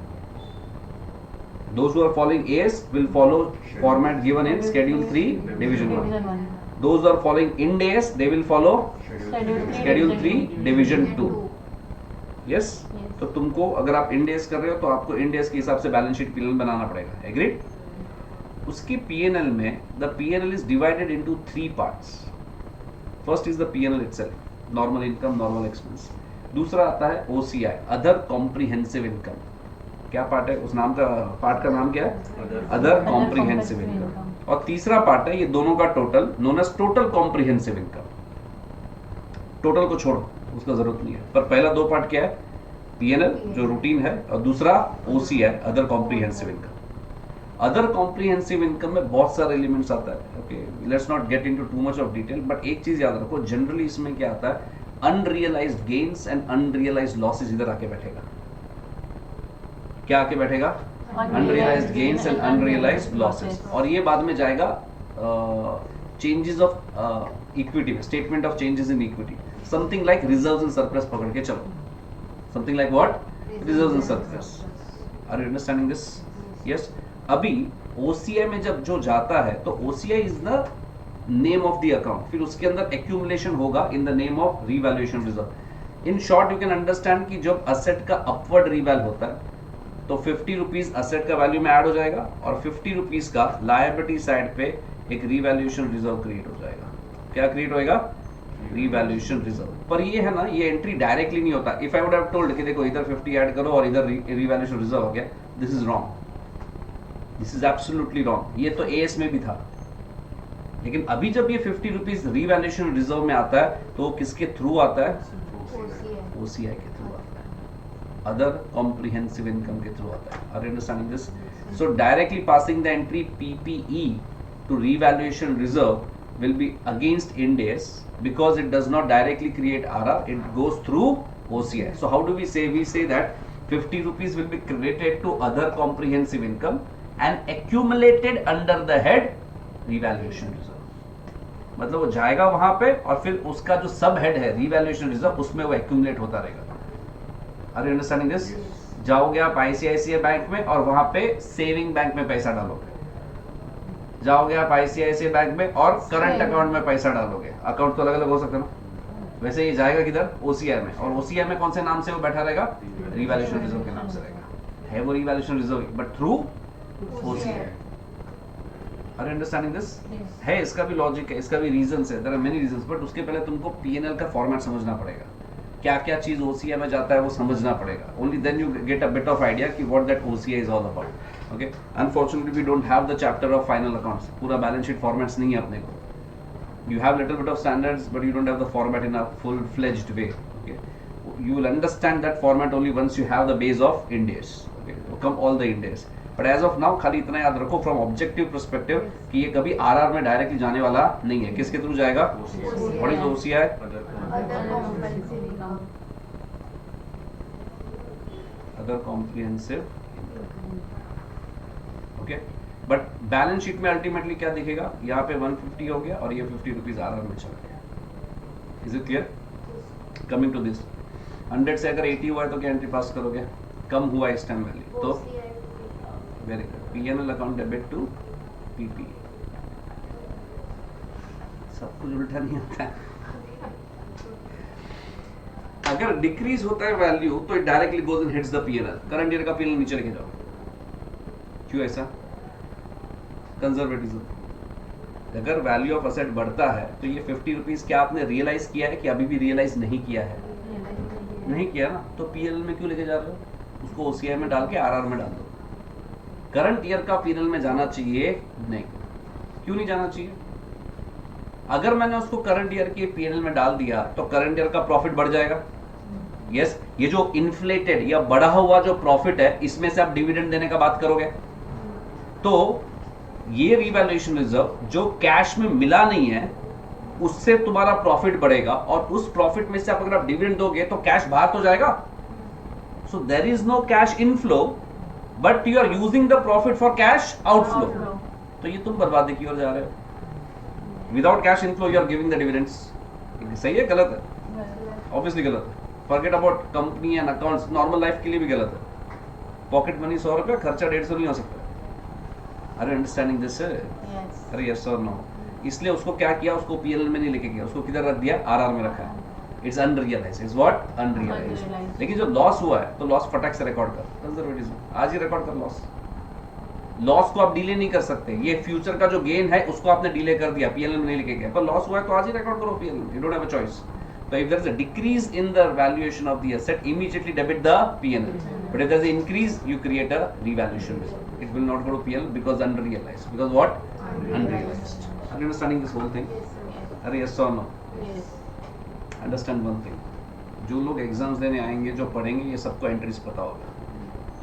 Those who are following AS will follow format given in Schedule 3 Division 1. Those who are following Ind AS, they will follow Schedule 3 Division 2. Yes Yes. तो तुमको अगर आप इंडेस कर रहे हो तो आपको इंडेस के हिसाब से बैलेंस शीट पीएनएल बनाना पड़ेगा, एग्रीड। उसकी पीएनएल में the PNL is divided into 3 parts. First is the PNL itself, normal income, normal expense. दूसरा आता है ओसीआई, अदर कॉम्प्रिहेंसिव इनकम। क्या पार्ट है उस नाम का, पार्ट का नाम क्या है, अदर कॉम्प्रिहेंसिव comprehensive इनकम। और तीसरा पार्ट है ये दोनों का total, known as total comprehensive income. Total को छोड़ो, उसका जरूरत नहीं है, पर पहला दो पार्ट क्या है, पीएनएल जो रूटीन है, और दूसरा OCI, other comprehensive income. Other comprehensive income में बहुत सारे एलिमेंट्स आता है, okay, let's not get into too much of detail, but एक चीज याद रखो, जनरली इसमें क्या आता है, unrealised gains and unrealised losses इधर आके बैठेगा। क्या आके बैठेगा, unrealised gains and unrealised losses. और ये बाद में जाएगा चेंजेस ऑफ इक्विटी में, statement of changes in equity, something like reserves and surplus पकड़ के चलो, something like what, reserves and surplus. Are you understanding this? Yes. अभी ओसीआई में जब जो जाता है तो OCI is the name of the account, फिर उसके अंदर एक्यूमुलेशन होगा in the name of revaluation reserve. In short you can understand कि जब असेट का अपवर्ड रीवैल्यू होता है तो 50 रुपीज असेट का वैल्यू में ऐड हो जाएगा और 50 रुपीज का लायबिलिटी साइड पे एक रीवैल्यूएशन रिजर्व क्रिएट हो जाएगा। क्या क्रिएट होएगा, रीवैल्यूएशन रिजर्व। पर ये है ना, ये एंट्री डायरेक्टली नहीं होता। If I would have told कि देखो इधर 50 ऐड करो और इधर रीवैल्यूएशन रिजर्व हो गया, this is wrong, this is absolutely wrong. ये तो एएस में भी था, लेकिन अभी जब ये 50 रुपीज रीवैल्यूएशन रिजर्व में आता है तो किसके थ्रू आता है, ओसीआई के थ्रू आता है, अदर कॉम्प्रिहेंसिव इनकम के थ्रू आता है। Are you understanding this? So directly passing the entry PPE to revaluation reserve will be against Ind AS because it does not directly create RR, it goes through OCI. So how do we say? We say that 50 rupees will be credited to other comprehensive income and accumulated under the head revaluation reserve. मतलब वो जाएगा वहां पे और फिर उसका जो सब हेड है revaluation reserve, उसमें वो accumulate होता रहेगा। Are you understanding this? जाओगे आप ICICI बैंक में और वहां पे सेविंग बैंक में पैसा डालोगे, जाओगे आप आईसीआईसीआई बैंक में और करंट अकाउंट में पैसा डालोगे। अकाउंट तो अलग अलग हो सकते हैं ना, वैसे ये जाएगा किधर, ओसीआई में। और ओसीआई में कौन से नाम से वो बैठा रहेगा, रिवैल्यूएशन रिजर्व के नाम से रहेगा। है वो revaluation reserve but through OCI. Are you understanding this? है, इसका भी लॉजिक है, इसका भी रीजंस है, there are many reasons, but उसके पहले तुमको पीएनएल का फॉर्मेट समझना पड़ेगा, क्या क्या चीज ओसीआई में जाता है वो समझना पड़ेगा। Only then you get a bit of idea कि what that OCI is all about. Okay, unfortunately we don't have the chapter of final accounts, पूरा बैलेंस शीट फॉर्मेट्स नहीं है अपने को। You have little bit of standards but you don't have the format in a full fledged way. Okay, you will understand that format only once you have the base of Ind AS. Okay, तो come all the Ind AS. But as of now खाली इतना याद रखो from objective perspective कि ये कभी RR में directly जाने वाला नहीं है। किसके थ्रू जाएगा? What is OCI? Other comprehensive. Okay. But balance sheet में अल्टीमेटली क्या दिखेगा, यहाँ पे 150 हो गया और ये 50 रुपीज RR में चला गया। Is it clear? Coming to this, 100 से अगर 80 हुआ है तो क्या एंट्री पास करोगे? कम हुआ इस टाइम वैल्यू तो very good, PNL account debit to PP. सब कुछ उल्टा नहीं आता है। अगर डिक्रीज होता है वैल्यू तो it directly goes and hits the PNL. Current year का पीएनएल नीचे लेके जाओ, क्यों ऐसा? कंजर्वेटिज्म। अगर वैल्यू ऑफ असेट बढ़ता है तो ये 50 रुपीज क्या आपने रियलाइज किया है कि अभी भी रियलाइज नहीं किया है? नहीं किया ना, तो पीएनएल में क्यों लेके जा रहे हो? उसको ओसीआई में डाल के आरआर में डाल दो। करंट ईयर का पीएनएल में जाना चाहिए नहीं, क्यों नहीं जाना चाहिए? अगर मैंने उसको करंट ईयर के पीएनएल में डाल दिया तो करंट ईयर का प्रॉफिट बढ़ जाएगा। यस, ये जो इन्फ्लेटेड या बढ़ा हुआ जो प्रॉफिट है इसमें से आप डिविडेंड देने का बात करोगे तो ये रिवैल्यूएशन रिजर्व जो कैश में मिला नहीं है उससे तुम्हारा प्रॉफिट बढ़ेगा और उस प्रॉफिट में से अगर आप डिविडेंड दोगे तो कैश बाहर तो जाएगा। So there is no cash inflow but you are using the profit for cash outflow. तो ये तुम बर्बादी की ओर जा रहे हो। Without cash inflow you are giving the dividends. सही है, गलत है? ऑब्वियसली गलत है। Forget about company and accounts, normal life के लिए भी गलत है। पॉकेट मनी 100 रुपया, खर्चा 150 नहीं हो सकता। Are you understanding this? अरे यस और नो। इसलिए उसको क्या किया, उसको पीएनएल में नहीं लेके गया, उसको किधर रख दिया? आरआर में रखा है। It's unrealised, is what unrealised. Unrealized. लेकिन जो लॉस हुआ है तो लॉस फटाक से रिकॉर्ड कर, कंजर्वेटिज्म आज ही रिकॉर्ड कर लॉस। लॉस को आप डिले नहीं कर सकते, ये फ्यूचर का जो गेन है उसको आपने डिले कर दिया, पीएनएल में नहीं लिखे गया, पर लॉस हुआ है तो आज ही रिकॉर्ड करो PNL, you don't have a choice. So if there is a decrease in the valuation of the asset, immediately debit the P&L. But if there is an increase, you create a revaluation reserve. It will not go to P&L because unrealized. Because what? Unrealized. Are you understanding this whole thing? Yes, sir. Are yes or no? Yes. Understand one thing. जो लोग exams देने आएंगे, जो पढ़ेंगे, ये सबको entries पता होगा,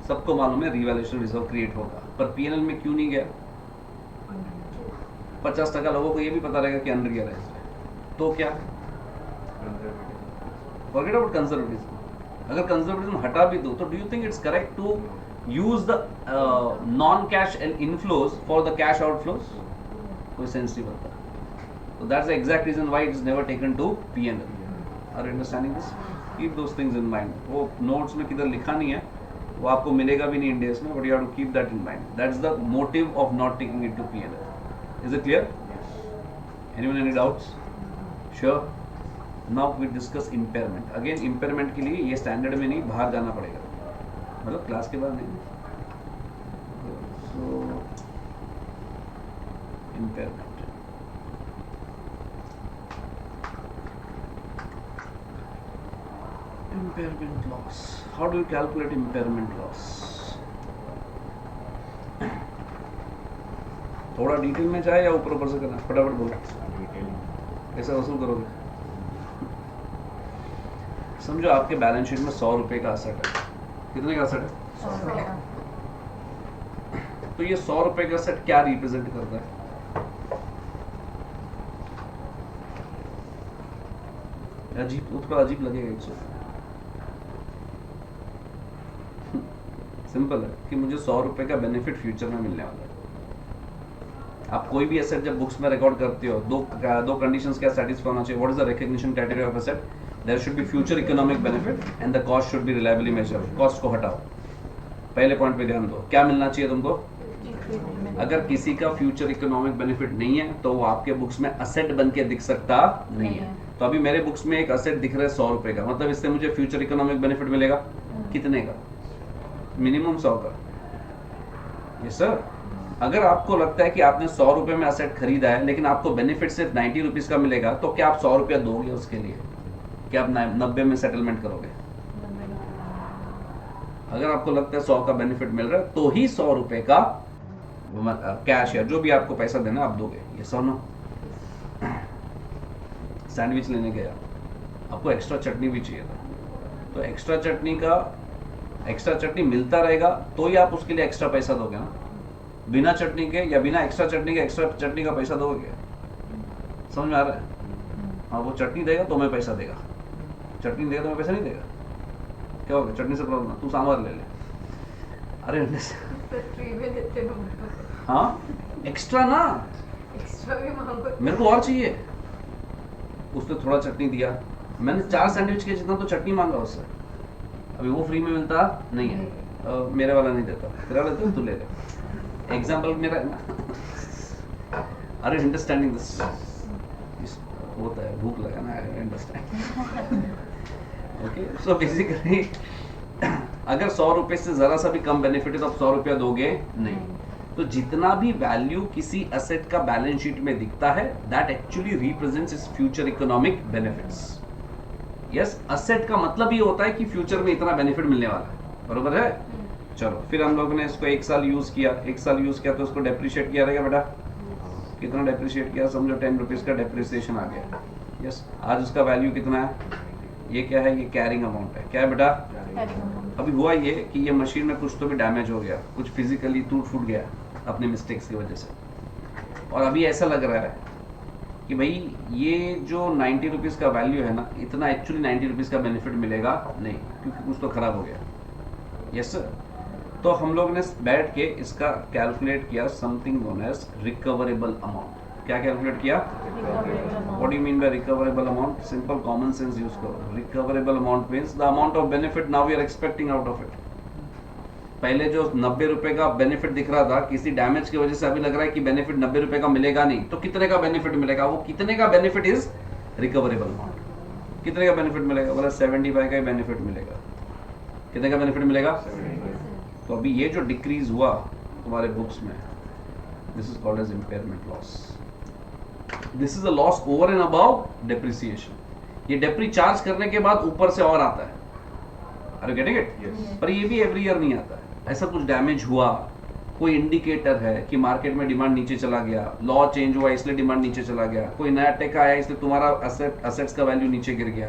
सबको मालूम है रिवैल्यूएशन रिजर्व क्रिएट होगा, पर पीएनएल में क्यों नहीं गया? 50% लोगों को ये भी पता रहेगा कि अनरियलाइज्ड है, तो क्या? Forget about conservatism. अगर conservatism हटा भी दो तो do you think it's correct to use the non-cash and inflows for the cash outflows? कोई सेंस नहीं बनता. So that's the exact reason why it is never taken to P&L. Are you understanding this? Keep those things in mind. वो notes में किधर लिखा नहीं है, वो आपको मिलेगा भी नहीं इंडियस में, but you have to keep that in mind. That's the motive of not taking it to P&L. Is it clear? Anyone any doubts? Sure. Now we discuss impairment. Again impairment के लिए ये standard में नहीं, बाहर जाना पड़ेगा, मतलब class के बाद नहीं. So impairment. Impairment loss. How do you calculate impairment loss? थोड़ा डिटेल में जाए या ऊपर ऊपर से करना? फटाफट बोलो, कैसे वसूल करोगे? समझो आपके बैलेंस शीट में 100 रुपए का असेट है, कितने का असेट है? तो ये 100 रुपए का असेट क्या रिप्रेजेंट करता है? अजीब, उसको अजीब लगेगा एक सिंपल है कि मुझे 100 रुपए का बेनिफिट फ्यूचर में मिलने वाला है। आप कोई भी एसेट जब बुक्स में रिकॉर्ड करते हो, दो कंडीशंस क्या सेटिस्फाई होना चाहिए? What is the recognition criteria of asset? There should be future economic benefit and the cost should be reliably measured. Cost को हटाओ, पहले पॉइंट पे ध्यान दो। क्या मिलना चाहिए तुमको? अगर किसी का फ्यूचर इकोनॉमिक बेनिफिट नहीं है तो वो आपके बुक्स में असेट बन के दिख सकता नहीं है। तो अभी मेरे बुक्स में एक असेट दिख रहा है 100 रुपए का, मतलब इससे मुझे फ्यूचर इकोनॉमिक बेनिफिट मिलेगा कितने का? मिनिमम 100 का। Yes sir. अगर आपको लगता है कि आपने 100 रुपए में असेट खरीदा है लेकिन आपको बेनिफिट सिर्फ 90 रुपीज का मिलेगा, तो क्या आप 100 रुपया दोगे उसके लिए? क्या आप 90 में सेटलमेंट करोगे? अगर आपको लगता है 100 का बेनिफिट मिल रहा है तो ही 100 रुपए का कैश या जो भी आपको पैसा देना आप दोगे। ये 100 नो। सैंडविच लेने गया, आपको एक्स्ट्रा चटनी भी चाहिए था, तो एक्स्ट्रा चटनी मिलता रहेगा तो ही आप उसके लिए एक्स्ट्रा पैसा दोगे ना। बिना चटनी के या बिना एक्स्ट्रा चटनी के एक्स्ट्रा चटनी का पैसा दोगे? समझ में आ रहा है? हाँ, वो चटनी देगा तो मैं पैसा देगा, चटनी देगा तो मैं पैसा नहीं देगा। क्या होगा? चटनी से प्रॉब्लम, तू सांभर ले ले। अरे हाँ, एक्स्ट्रा ना, एक्स्ट्रा भी मांगो। मेरे को और चाहिए। उसने थोड़ा चटनी दिया, मैंने 4 सैंडविच के जितना तो चटनी मांगा उससे। अभी वो फ्री में मिलता नहीं है, मेरे वाला नहीं देता, तेरा वाला देता, तू ले ले। एग्जाम्पल मेरा है ना। अरे अंडरस्टैंडिंग दिस होता है, भूख लगा ना, I understand. Okay, so basically अगर 100 रुपए से जरा सा भी कम बेनिफिट है तो आप 100 रुपया दोगे नहीं। तो जितना भी वैल्यू किसी असेट का बैलेंस शीट में दिखता है, that actually represents its future economic benefits. Yes, asset का मतलब ये होता है कि फ्यूचर में इतना बेनिफिट मिलने वाला है, बरोबर है? चलो, फिर हम लोगों ने इसको 1 साल यूज किया, 1 साल यूज किया तो उसको डेप्रिशिएट किया रहेगा बेटा। कितना डेप्रिशिएट किया? समझो 10 रुपीज का डेप्रिसिएशन आ गया। यस, आज उसका वैल्यू कितना है? ये क्या है? ये कैरिंग अमाउंट है। क्या है बेटा? अभी हुआ ये कि ये मशीन में कुछ तो भी डैमेज हो गया, कुछ फिजिकली टूट फूट गया अपने मिस्टेक्स की वजह से, और अभी ऐसा लग रहा है कि भाई ये जो 90 रुपीज का वैल्यू है ना, इतना एक्चुअली 90 रुपीज का बेनिफिट मिलेगा नहीं, क्योंकि कुछ तो खराब हो गया। Yes sir. तो हम लोग ने बैठ के इसका कैलकुलेट किया, something known as recoverable amount. क्या कैलकुलेट किया? What do you mean by recoverable amount? Simple common sense use करो। Recoverable amount means the amount of benefit now we are expecting out of it. पहले जो 90 रुपए का benefit दिख रहा था, किसी डैमेज की वजह से अभी लग रहा है कि बेनिफिट 90 रुपए का मिलेगा नहीं, तो कितने का बेनिफिट मिलेगा? वो कितने का बेनिफिट इज रिकवरेबल अमाउंट। कितने का बेनिफिट मिलेगा? बोला 75 का ही बेनिफिट मिलेगा। कितने का बेनिफिट मिलेगा? तो अभी ये जो डिक्रीज हुआ तुम्हारे बुक्स में, this is called as impairment loss. This is a loss over and above depreciation. ये डेप्री चार्ज करने के बाद ऊपर से और आता है। Are you getting it? Yes. पर ये भी एवरी ईयर नहीं आता है। ऐसा कुछ डैमेज हुआ, कोई इंडिकेटर है कि मार्केट में डिमांड नीचे चला गया, लॉ चेंज हुआ इसलिए डिमांड नीचे चला गया, कोई नया टेक आया इसलिए तुम्हारा असेट्स का वैल्यू नीचे गिर गया,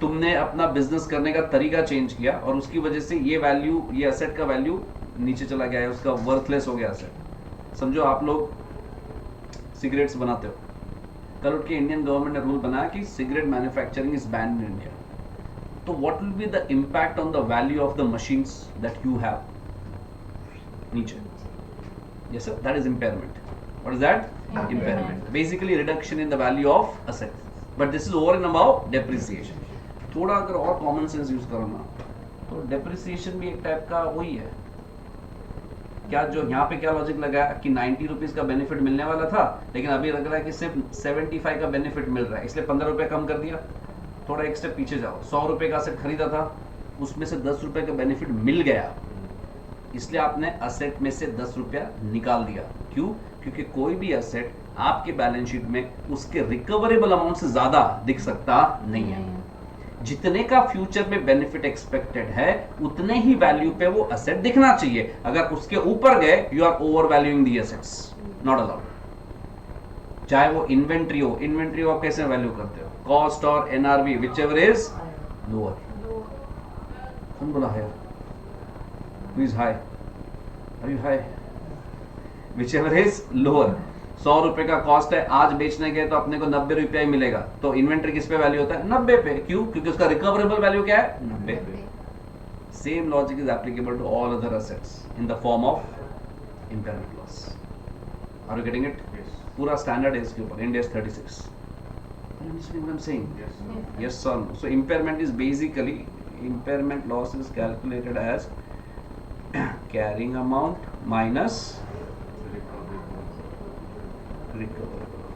तुमने अपना बिजनेस करने का तरीका चेंज किया और उसकी वजह से ये वैल्यू, ये असेट का वैल्यू नीचे चला गया है, उसका वर्थलेस हो गया असेट। समझो आप लोग सिगरेट्स बनाते हो, कल उठ के इंडियन गवर्नमेंट ने रूल बनाया कि cigarette manufacturing is banned in India. तो what will be the impact on the value of the machines that you have? नीचे। Yes sir, that is impairment. What is that? Impairment. Basically reduction in the value of asset. But this is over and above depreciation. थोड़ा अगर और common sense use करो ना, तो depreciation भी एक type का वही है। क्या जो यहाँ पे क्या लॉजिक लगाया कि 90 रुपीज का बेनिफिट मिलने वाला था, लेकिन अभी लग रहा है कि सिर्फ 75 का बेनिफिट मिल रहा है, इसलिए 15 रुपए कम कर दिया। थोड़ा एक स्टेप पीछे जाओ, 100 रुपए का असेट खरीदा था, उसमें से 10 रुपए का बेनिफिट मिल गया, इसलिए आपने असेट में से 10 रुपया निकाल दिया। क्यों? क्योंकि कोई भी असेट आपके बैलेंस शीट में उसके रिकवरेबल अमाउंट से ज्यादा दिख सकता नहीं है। जितने का फ्यूचर में बेनिफिट एक्सपेक्टेड है उतने ही वैल्यू पे वो असेट दिखना चाहिए। अगर उसके ऊपर गए, you are over valuing the assets, not allowed. चाहे वो इन्वेंट्री हो, इन्वेंट्री आप कैसे वैल्यू करते हो? कॉस्ट और NRV, which ever is lower. कौन बोला है? Who is high? Are you high? Whichever is lower. 100 रुपए का कॉस्ट है, आज बेचने गए तो अपने को 90 रुपया ही मिलेगा, तो इन्वेंट्री किस पे वैल्यू होता है? 90 पे। क्यों? क्योंकि उसका रिकवरेबल वैल्यू क्या है? 90। Same logic is applicable to all other assets in the form of impairment loss. Are you getting it? Yes. पूरा स्टैंडर्ड है इसके ऊपर, Ind AS 36। What I'm saying? Yes. Yes or no? So impairment is basically, impairment loss is calculated as carrying amount minus recoverable.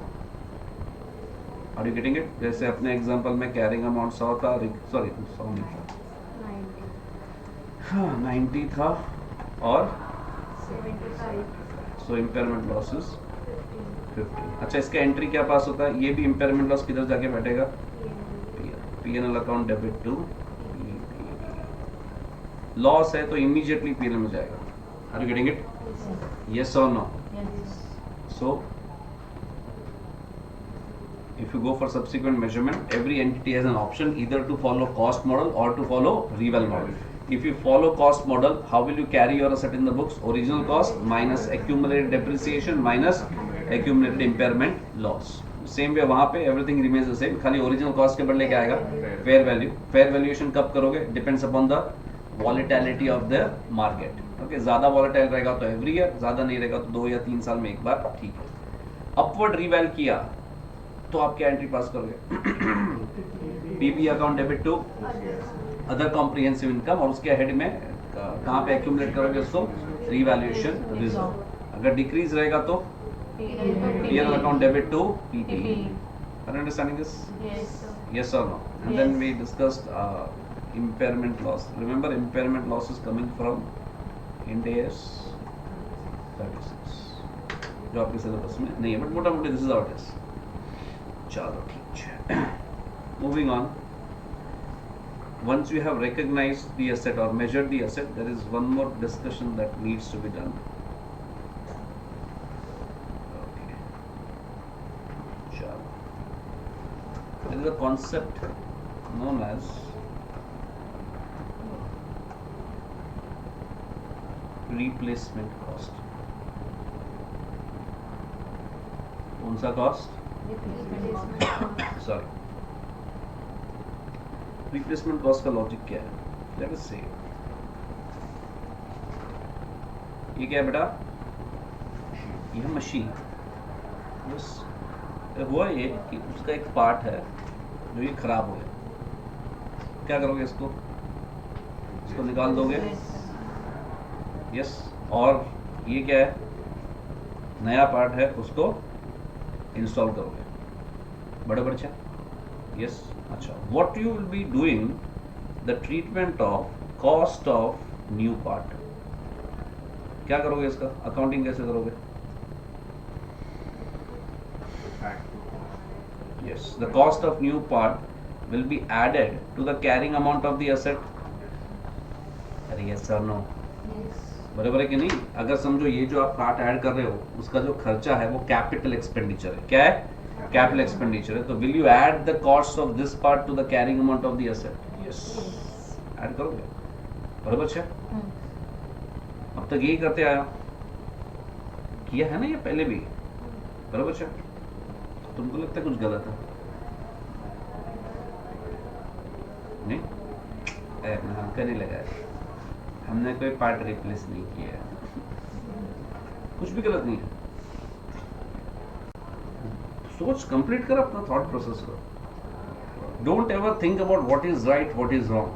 Are you getting it? जैसे अपने example में carrying amount 100 था, sorry 100 नहीं था, 90 था और 75 so impairment loss is 15। अच्छा, इसका एंट्री क्या पास होता है? ये भी impairment loss किधर जाके बैठेगा? P&L account debit to loss है तो इमीडिएटली पीएनएल में जाएगा। Are you getting it? Yes or no? So if you go for subsequent measurement, every entity has an option either to follow cost model or to follow reval model. If you follow cost model, how will you carry your asset in the books? Original cost minus accumulated depreciation minus accumulated impairment loss. Same way वहाँ पे everything remains the same, खाली original cost के बदले क्या आएगा? Fair value. Fair valuation कब करोगे? Depends upon the volatility of the market. Okay, ज्यादा वॉलिटाइल रहेगा तो एवरी ईयर, ज्यादा नहीं रहेगा तो 2 या 3 साल में एक बार, ठीक है। अपवर्ड रिवैल किया तो आप क्या एंट्री पास करोगे? PB account debit to other comprehensive income, और उसके हेड में कहाँ पे एक्यूमुलेट करोगे उसको? Revaluation reserve. अगर डिक्रीज रहेगा तो PNL account debit to PP. Are you understanding this? Yes or no? And then we discussed impairment loss. Remember, impairment loss is coming from Ind AS 36, जो आपके सिलेबस में नहीं है, बट मोटा मोटी this is how it is. चलो ठीक है, moving on. Once you have recognized the asset or measured the asset, there is one more discussion that needs to be done. Okay. चलो, there is a concept known as replacement cost. कौन सा cost? Sorry, replacement cost का logic क्या है? Let us से ये क्या है बेटा? ये मशीन। बस हुआ ये कि उसका एक पार्ट है जो ये खराब हो गया, क्या करोगे? इसको निकाल दोगे। यस, और ये क्या है? नया पार्ट है, उसको इंस्टॉल करोगे। बड़े बच्चा, यस, अच्छा, what you will be doing the treatment of cost of new part. क्या करोगे इसका अकाउंटिंग कैसे करोगे? Add to cost. Yes, the cost of new part will be added to the carrying amount of the asset. अरे yes or no? बराबर है कि नहीं? अगर समझो ये जो आप पार्ट ऐड कर रहे हो उसका जो खर्चा है वो कैपिटल एक्सपेंडिचर है. क्या है? कैपिटल एक्सपेंडिचर है. तो will you add the cost of this part two the carrying amount of the asset? Yes, add करोगे. बराबर है. अब तक यही करते आया, किया है ना ये पहले भी. बराबर है. तुमको लगता है कुछ गलत है? नहीं, हमको नहीं लगा. हमने कोई पार्ट रिप्लेस नहीं किया है. कुछ भी गलत नहीं है. सोच, कंप्लीट कर अपना थॉट प्रोसेस को. Don't ever think about what is right what is wrong.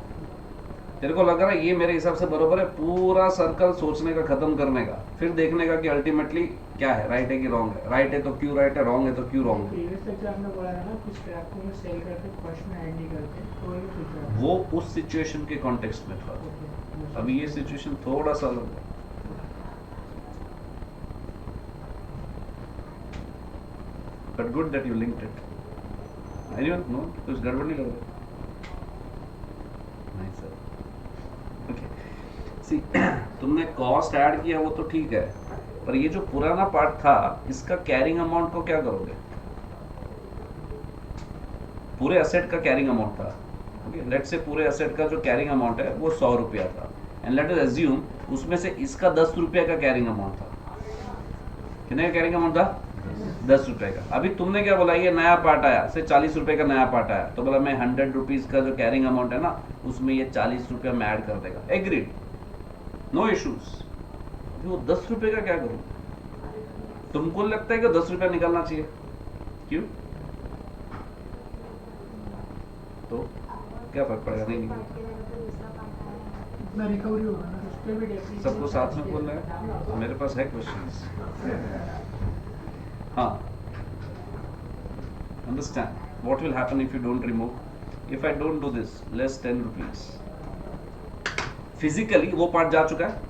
तेरे को लग रहा है ये मेरे हिसाब से बरोबर है, पूरा सर्कल सोचने का खत्म करने का, फिर देखने का कि अल्टीमेटली क्या है, राइट है कि रॉन्ग है. राइट है तो क्यों राइट है, रॉन्ग है तो क्यों रॉन्ग है. प्रीवियस लेक्चर आपने बोला था ना कुछ स्क्रैप को मैं सेल करके फर्स्ट में ऐड नहीं करते, तो ये पूछ रहा था. वो उस सिचुएशन के कॉन्टेक्स्ट में था. अभी ये सिचुएशन थोड़ा सा अलग है. But good that you linked it. Anyone no, कुछ गड़बड़ नहीं लग रहा? नहीं सर. ओके, सी तुमने कॉस्ट ऐड किया वो तो ठीक है, पर ये जो पुराना पार्ट था इसका कैरिंग अमाउंट को क्या करोगे? पूरे एसेट का कैरिंग अमाउंट था. ओके, लेट्स से पूरे एसेट का जो कैरिंग अमाउंट है वो 100 रुपया था. एंड लेट अस अज्यूम उसमें से इसका 10 रुपये का कैरिंग अमाउंट था. कितने का कैरिंग अमाउंट था? 10 रुपये का. अभी तुमने क्या बोला, ये नया पार्ट आया, से 40 रुपये का नया पार्ट आया, तो बोला मैं 100 रुपीज का जो कैरिंग अमाउंट है ना उसमें ये 40 रुपया में ऐड कर देगा. Agreed, no issues. वो 10 रुपये का क्या करूं? तुमको लगता है कि 10 रुपया निकालना चाहिए? क्यों? तो क्या फर्क पड़ेगा? नहीं निकल. इतना रिकवरी होगा ना, उस पे भी डेफिनेटली सबको साथ में बोल रहा है. मेरे पास है क्वेश्चंस. हाँ, understand what will happen if you don't remove. If I don't do this, less 10 rupees. Physically वो पार्ट जा चुका है.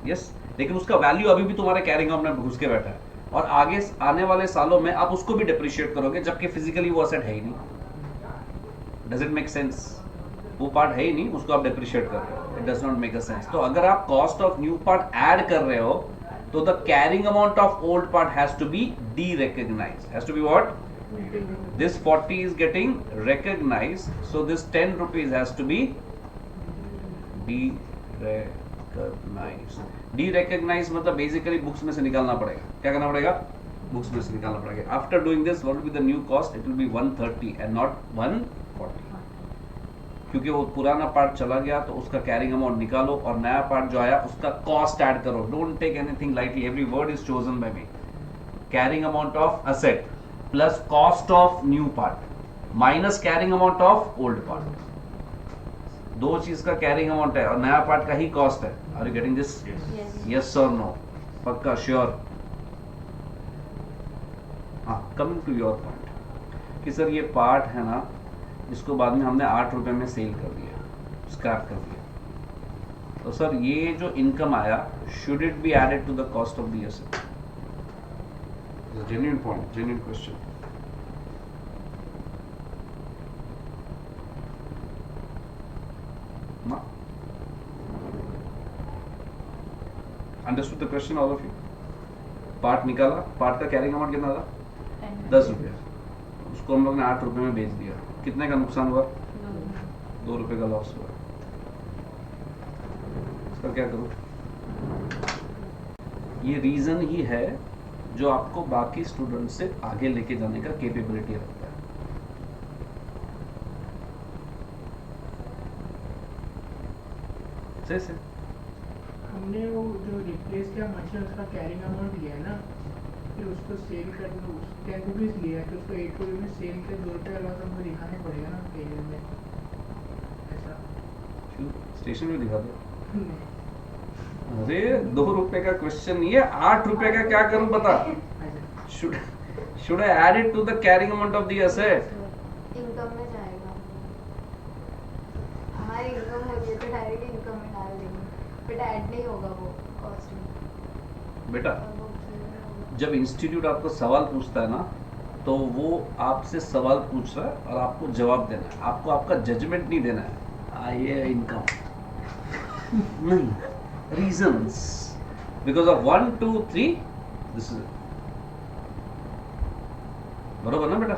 यस, लेकिन उसका वैल्यू अभी भी तुम्हारे कैरिंग अमाउंट में घुस के बैठा है, और आगे आने वाले सालों में आप उसको भी डिप्रिशिएट करोगे, जबकि फिजिकली वो असेट है ही नहीं. Does it make sense? वो पार्ट है ही नहीं, उसको आप डिप्रिशिएट कर रहे हो. It does not make a sense. तो अगर आप cost of new part add कर रहे हो तो the carrying amount of old part has to be derecognised. Has to be what? This 40 is getting recognized, so this 10 rupees has to be de-recognized. De-recognized मतलब basically books में से निकालना पड़ेगा. क्या करना पड़ेगा? बुक्स में से निकालना पड़ेगा. After doing this, what will be the new cost? It will be 130 and not 140. क्योंकि वो पुराना पार्ट चला गया तो उसका कैरिंग अमाउंट निकालो और नया पार्ट जो आया उसका कॉस्ट ऐड करो. Don't take anything lightly. Every word is chosen by me. Carrying amount of asset plus cost of new part minus carrying amount of old part. दो चीज का कैरिंग अमाउंट है और नया पार्ट का ही कॉस्ट है. Are you getting this? Yes or no? पक्का? श्योर? हाँ, कमिंग टू योर पॉइंट कि सर ये पार्ट है ना, इसको बाद में हमने 8 रुपए में सेल कर दिया, स्क्रैप कर दिया, तो सर ये जो इनकम आया should it be added to the cost of the asset? Genuine point, genuine question. Understood the question all of you? Part निकाला, पार्ट का कैरिंग अमाउंट कितना था? 10 रुपये. उसको हम लोग ने 8 रुपए में बेच दिया. कितने का नुकसान हुआ? 2 रुपए का लॉस हुआ. इसका क्या करूं? ये रीजन ही है जो आपको बाकी स्टूडेंट से आगे लेके जाने का कैपेबिलिटी रखता है. सही से हमने वो जो रिप्लेस किया मशीन उसका कैरिंग अमाउंट लिया है ना, फिर उसको सेल कर दो. 10 रुपीज़ लिया है तो उसको 8 रुपये में सेल के 2 रुपये लॉस हमको दिखाना पड़ेगा ना पेज में. ऐसा क्यों? स्टेशन में दिखा दो. नहीं. अरे 2 रुपए का क्वेश्चन नहीं है. 8 रुपए का क्या करूं बता? अच्छा, should I add it to the carrying amount of the asset? Income बेटा ऐड नहीं होगा वो कॉस्ट में बेटा वो होगा। जब इंस्टीट्यूट आपको सवाल पूछता है ना तो वो आपसे सवाल पूछ रहा है और आपको जवाब देना है, आपको आपका जजमेंट नहीं देना है ये इनकम नहीं, reasons because of 1 2 3 this is बरोबर ना बेटा।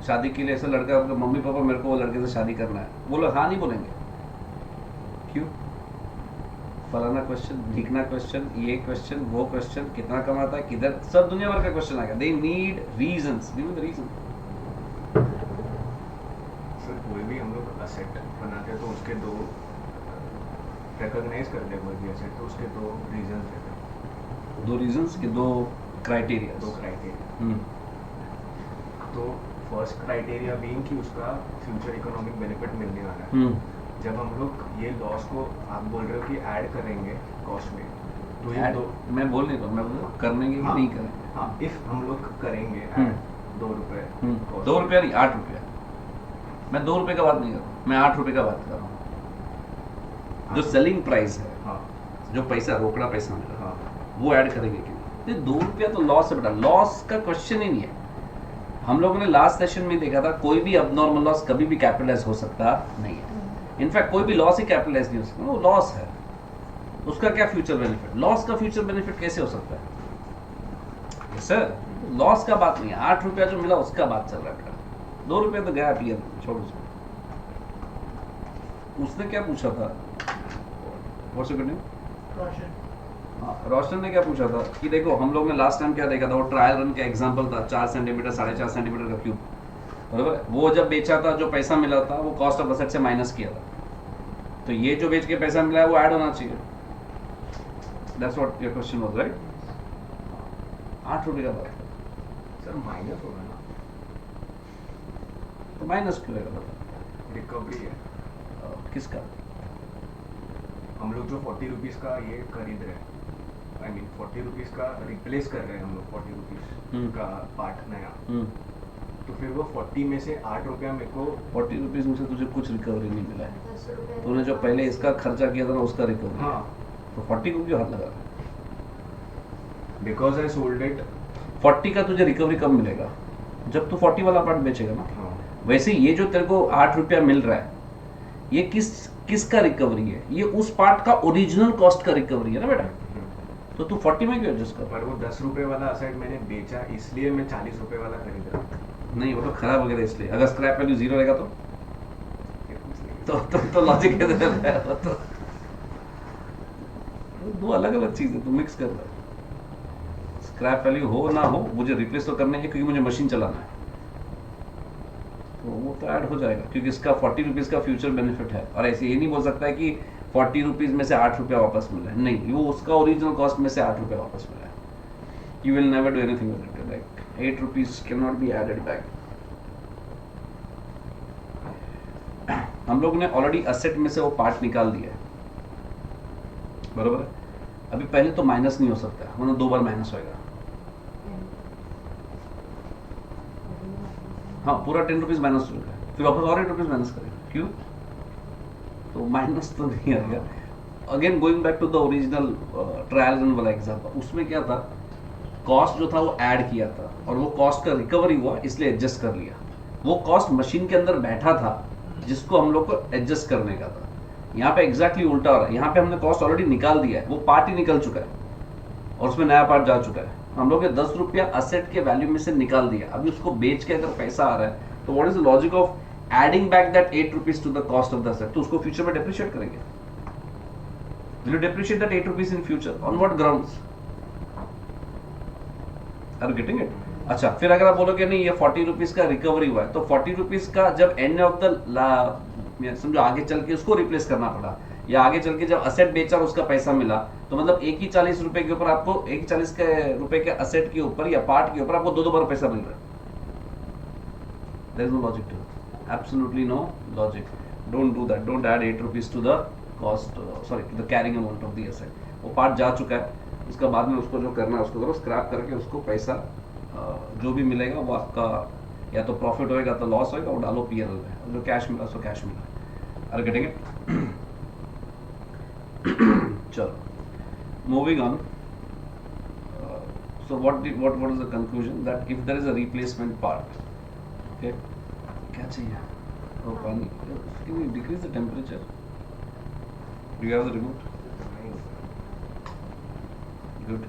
शादी के लिए ऐसा लड़का आपके मम्मी पापा मेरे को वो लड़के से शादी करना है, वो लोग हाँ नहीं बोलेंगे, क्यों? फलाना क्वेश्चन, ढीकना क्वेश्चन, ये क्वेश्चन, वो क्वेश्चन, कितना कमाता है, किधर, सब दुनिया भर का क्वेश्चन आएगा। They need reasons, give me the reason. Sir कोई भी हम लोग असेट बनाते हैं तो उसके दो रिकॉग्नाइज करते हैं, कोई भी असेट तो उसके दो रीजन रहते हैं, दो रीजंस के दो क्राइटेरिया। दो क्राइटेरिया। तो फर्स्ट क्राइटेरिया बीइंग कि उसका फ्यूचर इकोनॉमिक बेनिफिट मिलने वाला है। जब हम लोग ये लॉस को आप बोल रहे हो कि ऐड करेंगे कॉस्ट में, तो ये दो मैं बोल नहीं रहा, मैं बोल रहा हूँ करने की हाँ, नहीं करेंगे। हाँ इफ हम लोग करेंगे हम्म। ऐड 2 रुपए cost 2 में, रुपया नहीं, 8 रुपया। मैं 2 रुपये का बात नहीं कर रहा हूँ, मैं 8 रुपये का बात कर रहा हूँ। जो सेलिंग प्राइस है, हाँ जो पैसा रोकड़ा पैसा मिला, हाँ वो ऐड करेंगे कि नहीं? ये 2 रुपया तो लॉस है बेटा, लॉस का क्वेश्चन ही नहीं है। हम लोगों ने लास्ट सेशन में देखा था कोई भी अबनॉर्मल लॉस कभी भी कैपिटलाइज हो सकता नहीं है। इनफैक्ट कोई भी लॉस ही कैपिटलाइज नहीं हो सकता, वो लॉस है। उसका क्या फ्यूचर बेनिफिट, लॉस का फ्यूचर बेनिफिट कैसे हो सकता है सर? लॉस का बात नहीं है, 8 रुपया जो मिला उसका बात चल रहा है बेटा। 2 रुपये तो गया पी, छोड़ उसको। उसने क्या पूछा था, व्हाट्स योर नेम? रोशन हाँ, रोशन ने क्या पूछा था कि देखो हम लोग ने लास्ट टाइम क्या देखा था, वो ट्रायल रन का एग्जांपल था, 4 सेंटीमीटर 4.5 सेंटीमीटर का क्यूब, बराबर। वो जब बेचा था जो पैसा मिला था वो कॉस्ट ऑफ एसेट से माइनस किया था, तो ये जो बेच के पैसा मिला है वो ऐड होना चाहिए। That's what your question was, right? 8 रुपये का बात, सर माइनस होगा ना, तो माइनस क्यों रहेगा बता? रिकवरी है। किसका? हम लोग जो 40 रुपीज़ का ये खरीद रहे हैं, आई मीन 40 रुपीज़ का रिप्लेस कर रहे हैं हम लोग 40 रुपीज़ का पार्ट नया, तो फिर वो 40 में से 8 रुपया मेरे को 40 रुपीज में से तुझे कुछ रिकवरी नहीं मिला है, 10 रुपए तूने जो पहले इसका खर्चा किया था ना उसका रिकवरी। हाँ तो 40 को क्यों हाथ लगा रहा है? Because I sold it. 40 का तुझे रिकवरी कब मिलेगा? जब तू 40 वाला पार्ट बेचेगा ना। हाँ वैसे ये जो तेरे को 8 रुपया मिल रहा है, ये किसका रिकवरी है? ये उस पार्ट का ओरिजिनल कॉस्ट का रिकवरी है ना बेटा। तो तू 40 में क्यों एडजस्ट कर? पर वो 10 रुपए वाला असेट मैंने बेचा, इसलिए मैं 40 रुपए वाला खरीद रहा हूँ। नहीं, वो तो खराब हो गया था इसलिए। अगर स्क्रैप वैल्यू 0 रहेगा ये कुछ नहीं। तो लॉजिक कैसे है? तो दो अलग अलग चीजें तू मिक्स कर रहा है। स्क्रैप वैल्यू हो ना हो, मुझे रिप्लेस तो करना है क्योंकि मुझे मशीन चलाना है, तो वो तो ऐड हो जाएगा क्योंकि इसका 40 रुपीज़ का फ्यूचर बेनिफिट है। और ऐसे ये नहीं बोल सकता है कि 40 रुपीज़ में से 8 रुपया वापस मिला है, नहीं, वो उसका ओरिजिनल कॉस्ट में से 8 रुपया वापस मिला है। You will never do anything with it, like 8 rupees can not be added back. हम लोग ने ऑलरेडी असेट में से वो पार्ट निकाल दिया है, बरोबर है। अभी पहले तो माइनस नहीं हो सकता, वरना 2 बार माइनस होएगा। हाँ, पूरा 10 रुपीज़ माइनस हो चुका है, फिर वापस और 8 रुपीज़ माइनस करेगा, क्यों? तो माइनस तो नहीं आएगा। Again going back to the original trial run वाला एग्जाम्पल, उसमें क्या था, कॉस्ट जो था वो ऐड किया था और वो कॉस्ट का रिकवरी हुआ इसलिए एडजस्ट कर लिया। वो कॉस्ट मशीन के अंदर बैठा था जिसको हम लोग को एडजस्ट करने का था। यहाँ पे एग्जैक्टली उल्टा हो रहा है, यहाँ पे हमने कॉस्ट ऑलरेडी निकाल दिया है, वो पार्ट ही निकल चुका है और उसमें नया पार्ट जा चुका है। हम लोग ने 10 रुपया असेट के वैल्यू में से निकाल दिया, अभी उसको बेच के अगर पैसा आ रहा है तो what is the logic of adding back that 8 rupees to the cost of the asset? तो उसको फ्यूचर में डेप्रिशिएट करेंगे। Will you depreciate that 8 rupees in future? On what grounds? Are you getting it? अच्छा, फिर अगर आप बोलोगे नहीं ये 40 रुपीज का रिकवरी हुआ है, तो 40 रुपीज का जब एंड ऑफ द समझो आगे चल के उसको रिप्लेस करना पड़ा, या आगे चल के जब असेट बेचा और उसका पैसा मिला, तो मतलब एक ही 40 रुपए के ऊपर आपको, एक 40 के रुपए के असेट के ऊपर या पार्ट के ऊपर आपको 2 बार पैसा मिल रहा है। There is no logic to it, absolutely no logic. Don't do that, don't add 8 rupees to the cost, sorry to the carrying amount of the asset. वो पार्ट जा चुका है, उसका बाद में उसको जो करना है उसको करो, स्क्रैप करके उसको पैसा जो भी मिलेगा वो आपका या तो प्रॉफिट होएगा तो लॉस होएगा, वो डालो पीएनएल में, जो कैश मिला सो कैश मिला। Are getting it? चलो। चलो moving on. So what is the conclusion? That if there is a replacement part, okay, क्या चाहिए? Oh, पानी. Can you decrease the temperature? Do you have the remote? Good.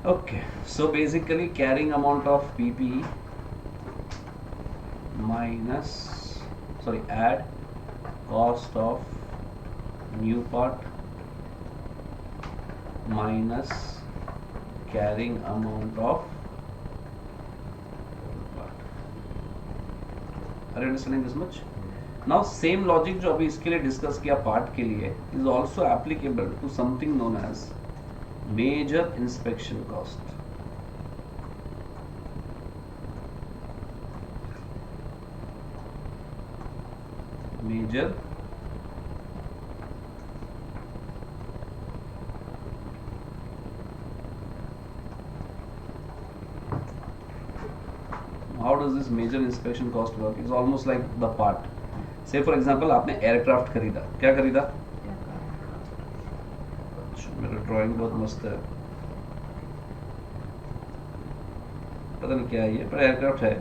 Okay, so basically carrying amount of PPE add cost of new part minus carrying amount of old part. Are you understanding this much? Now same logic जो अभी इसके लिए discuss किया part के लिए is also applicable to something known as major inspection cost. Major how does this major inspection cost work? It's almost like the part. Say for example आपने aircraft खरीदा. क्या खरीदा? अच्छा, मेरा ड्राइंग बहुत मस्त है, पता नहीं क्या है ये, पर एयरक्राफ्ट है.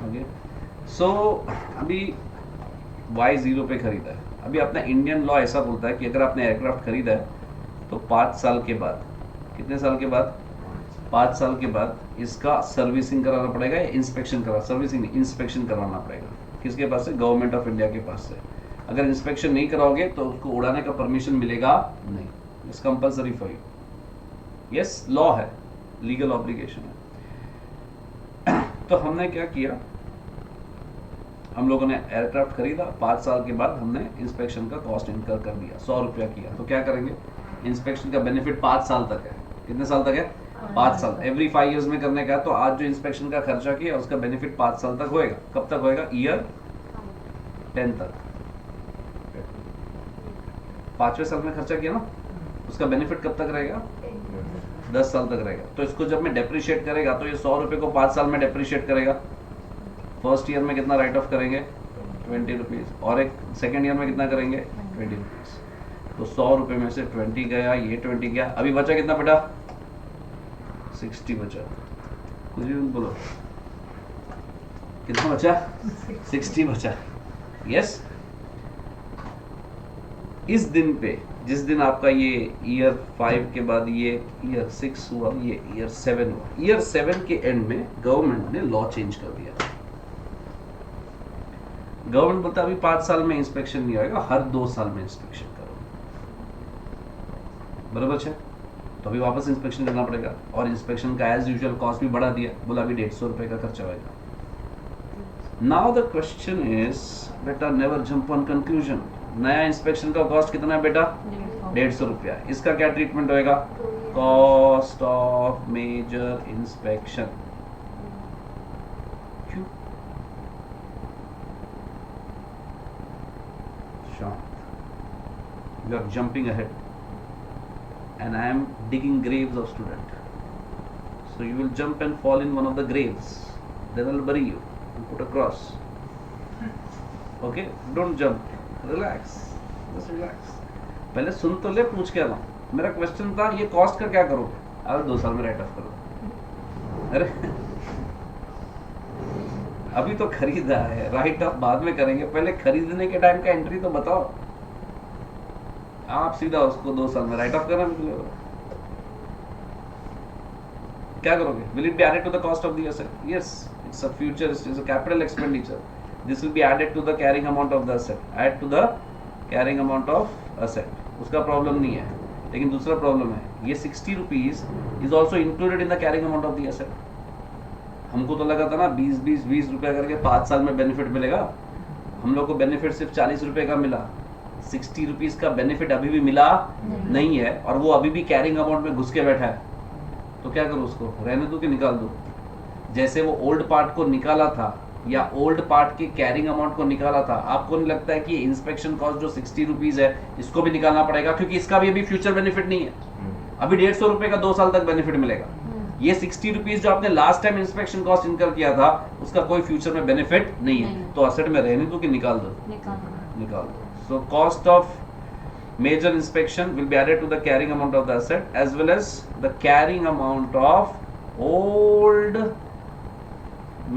ओके, सो अभी Y0 पे खरीदा है. अभी अपना इंडियन लॉ ऐसा बोलता है कि अगर आपने एयरक्राफ्ट खरीदा है तो 5 साल के बाद, कितने साल के बाद? 5 साल के बाद इसका सर्विसिंग कराना पड़ेगा या इंस्पेक्शन सर्विसिंग नहीं, इंस्पेक्शन करवाना पड़ेगा. किसके पास से? गवर्नमेंट ऑफ इंडिया के पास से. अगर इंस्पेक्शन नहीं कराओगे तो उसको उड़ाने का परमिशन मिलेगा नहीं. It's compulsory for you. Yes, law है, लीगल ऑब्लिगेशन है. तो हमने क्या किया, हम लोगों ने एयरक्राफ्ट खरीदा, 5 साल के बाद हमने इंस्पेक्शन का कॉस्ट इनकर कर दिया, 100 रुपया किया. तो क्या करेंगे, इंस्पेक्शन का बेनिफिट 5 साल तक है. कितने साल तक है? 5 साल. एवरी 5 इयर्स में करने का है. तो आज जो इंस्पेक्शन का खर्चा किया उसका बेनिफिट 5 साल तक होएगा. कब तक होएगा? ईयर 10 तक. 5वें साल में खर्चा किया ना, उसका बेनिफिट कब तक रहेगा? 10 साल तक रहेगा. तो इसको जब मैं डेप्रिशिएट करेगा तो ये 100 रुपए को 5 साल में डेप्रिशिएट करेगा. फर्स्ट ईयर में कितना राइट ऑफ करेंगे? 20 रुपीज. और एक सेकेंड ईयर में कितना करेंगे? 20 रुपीज. तो 100 रुपए में से 20 गया, ये 20 गया. अभी बचा कितना बेटा? 60 बचा. कुछ भी बोलो, कितना बचा? 60 बचा. यस. इस दिन पे, जिस दिन आपका ये ईयर 5 के बाद ये ईयर 6 हुआ, ये ईयर 7 हुआ, ईयर 7 के एंड में गवर्नमेंट ने लॉ चेंज कर दिया. गवर्नमेंट बोलता है अभी 5 साल में इंस्पेक्शन नहीं आएगा, हर 2 साल में इंस्पेक्शन करो. बराबर है. तो अभी वापस इंस्पेक्शन करना पड़ेगा. और इंस्पेक्शन का एज यूजुअल कॉस्ट भी बढ़ा दिया, बोला अभी 150 रुपए का खर्चा होगा. नाउ द क्वेश्चन इज, बेटा नेवर जंप ऑन कंक्लूजन. नया इंस्पेक्शन का कॉस्ट कितना है बेटा? 150 रुपया. इसका क्या ट्रीटमेंट होएगा? Cost of major inspection. क्यों? You are jumping ahead and I am digging graves of student, so you will jump and fall in one of the graves, then I'll bury you and put a cross. Okay, don't jump, relax, just relax. पहले सुन तो ले, पूछ के आना. मेरा question था ये cost का क्या करोगे? अगर 2 साल में राइट ऑफ करो. अरे अभी तो खरीदा है, राइट ऑफ बाद में करेंगे, पहले खरीदने के टाइम का एंट्री तो बताओ. आप सीधा उसको 2 साल में राइट ऑफ करना निकलेगा. क्या करोगे? Will it be added to the cost of the asset? Yes, it's a future, it's a capital expenditure. This will be added to the carrying amount of the asset. Add to the carrying amount of asset. उसका problem नहीं है. लेकिन दूसरा problem है, ये 60 rupees is also included in the carrying amount of the asset. हमको तो लगा था ना 20 रुपया करके 5 साल में बेनिफिट मिलेगा. हम लोग को बेनिफिट सिर्फ 40 रुपए का मिला. 60 रुपीज का बेनिफिट अभी भी मिला नहीं है, और वो अभी भी कैरिंग अमाउंट में घुस के बैठा है. तो क्या करूँ उसको? रहने दो कि निकाल दो? जैसे वो ओल्ड पार्ट को निकाला था या ओल्ड पार्ट के कैरिंग अमाउंट को निकाला था, आपको नहीं लगता है कि इंस्पेक्शन कॉस्ट जो 60 रुपीज है इसको भी निकालना पड़ेगा? क्योंकि इसका भी अभी फ्यूचर बेनिफिट नहीं है. अभी 150 रुपए का 2 साल तक बेनिफिट मिलेगा. ये 60 रुपीज जो आपने last time inspection cost incur किया था उसका कोई फ्यूचर में बेनिफिट नहीं है, नहीं। तो असेट में रहने दो कि निकाल दो, निकाल निकाल दो. So cost of major inspection will be added to the carrying amount of the asset as well as the carrying amount of old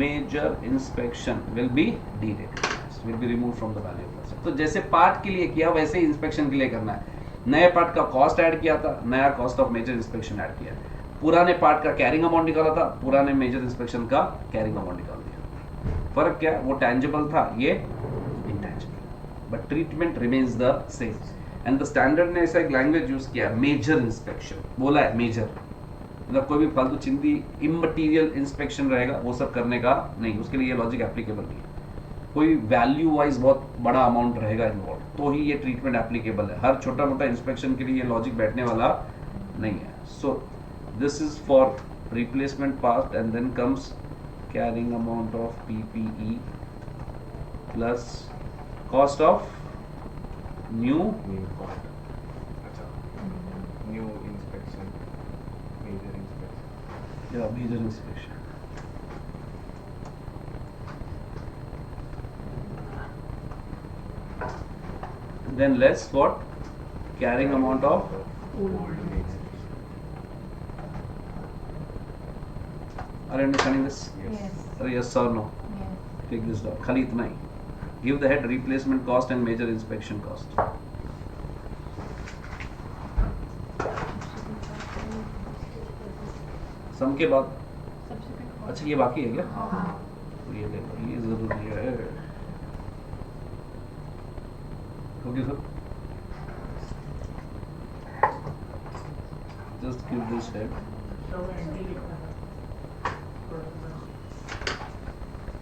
major inspection will be derecognised, will be removed from the value of the asset. तो जैसे part के लिए किया वैसे ही inspection के लिए करना है. नए पार्ट का कॉस्ट ऐड किया था, नया cost of major inspection add किया. पुराने पार्ट का कैरिंग अमाउंट निकाला था, पुराने मेजर इंस्पेक्शन का कैरिंग अमाउंट निकाल दिया. फर्क क्या है? वो टैंजिबल था, ये intangible, but treatment remains the same. And the standard ने ऐसा एक लैंग्वेज यूज किया, मेजर इंस्पेक्शन बोला है. मेजर मतलब कोई भी फालतू चिंदी इमटेरियल इंस्पेक्शन रहेगा वो सब करने का नहीं, उसके लिए ये लॉजिक एप्लीकेबल नहीं है. कोई वैल्यू वाइज बहुत बड़ा अमाउंट रहेगा इन्वॉल्व तो ही ये ट्रीटमेंट एप्लीकेबल है. हर छोटा मोटा इंस्पेक्शन के लिए ये लॉजिक बैठने वाला नहीं है. So this is for replacement part and then comes carrying amount of PPE plus cost of new new part. अच्छा, न्यू इंस्पेक्शन, मेजर इंस्पेक्शन. या major inspection. Then less what? Carrying amount of old major. are you understanding this? Yes. Or yes or no? Take this down. खाली इतना ही. Give the head replacement cost and major inspection cost. सम के बाद अच्छा ये बाकी है क्या? तो ये देखो ये जरूरी है. Okay sir. Just give this head. सब एंटी लिखना है.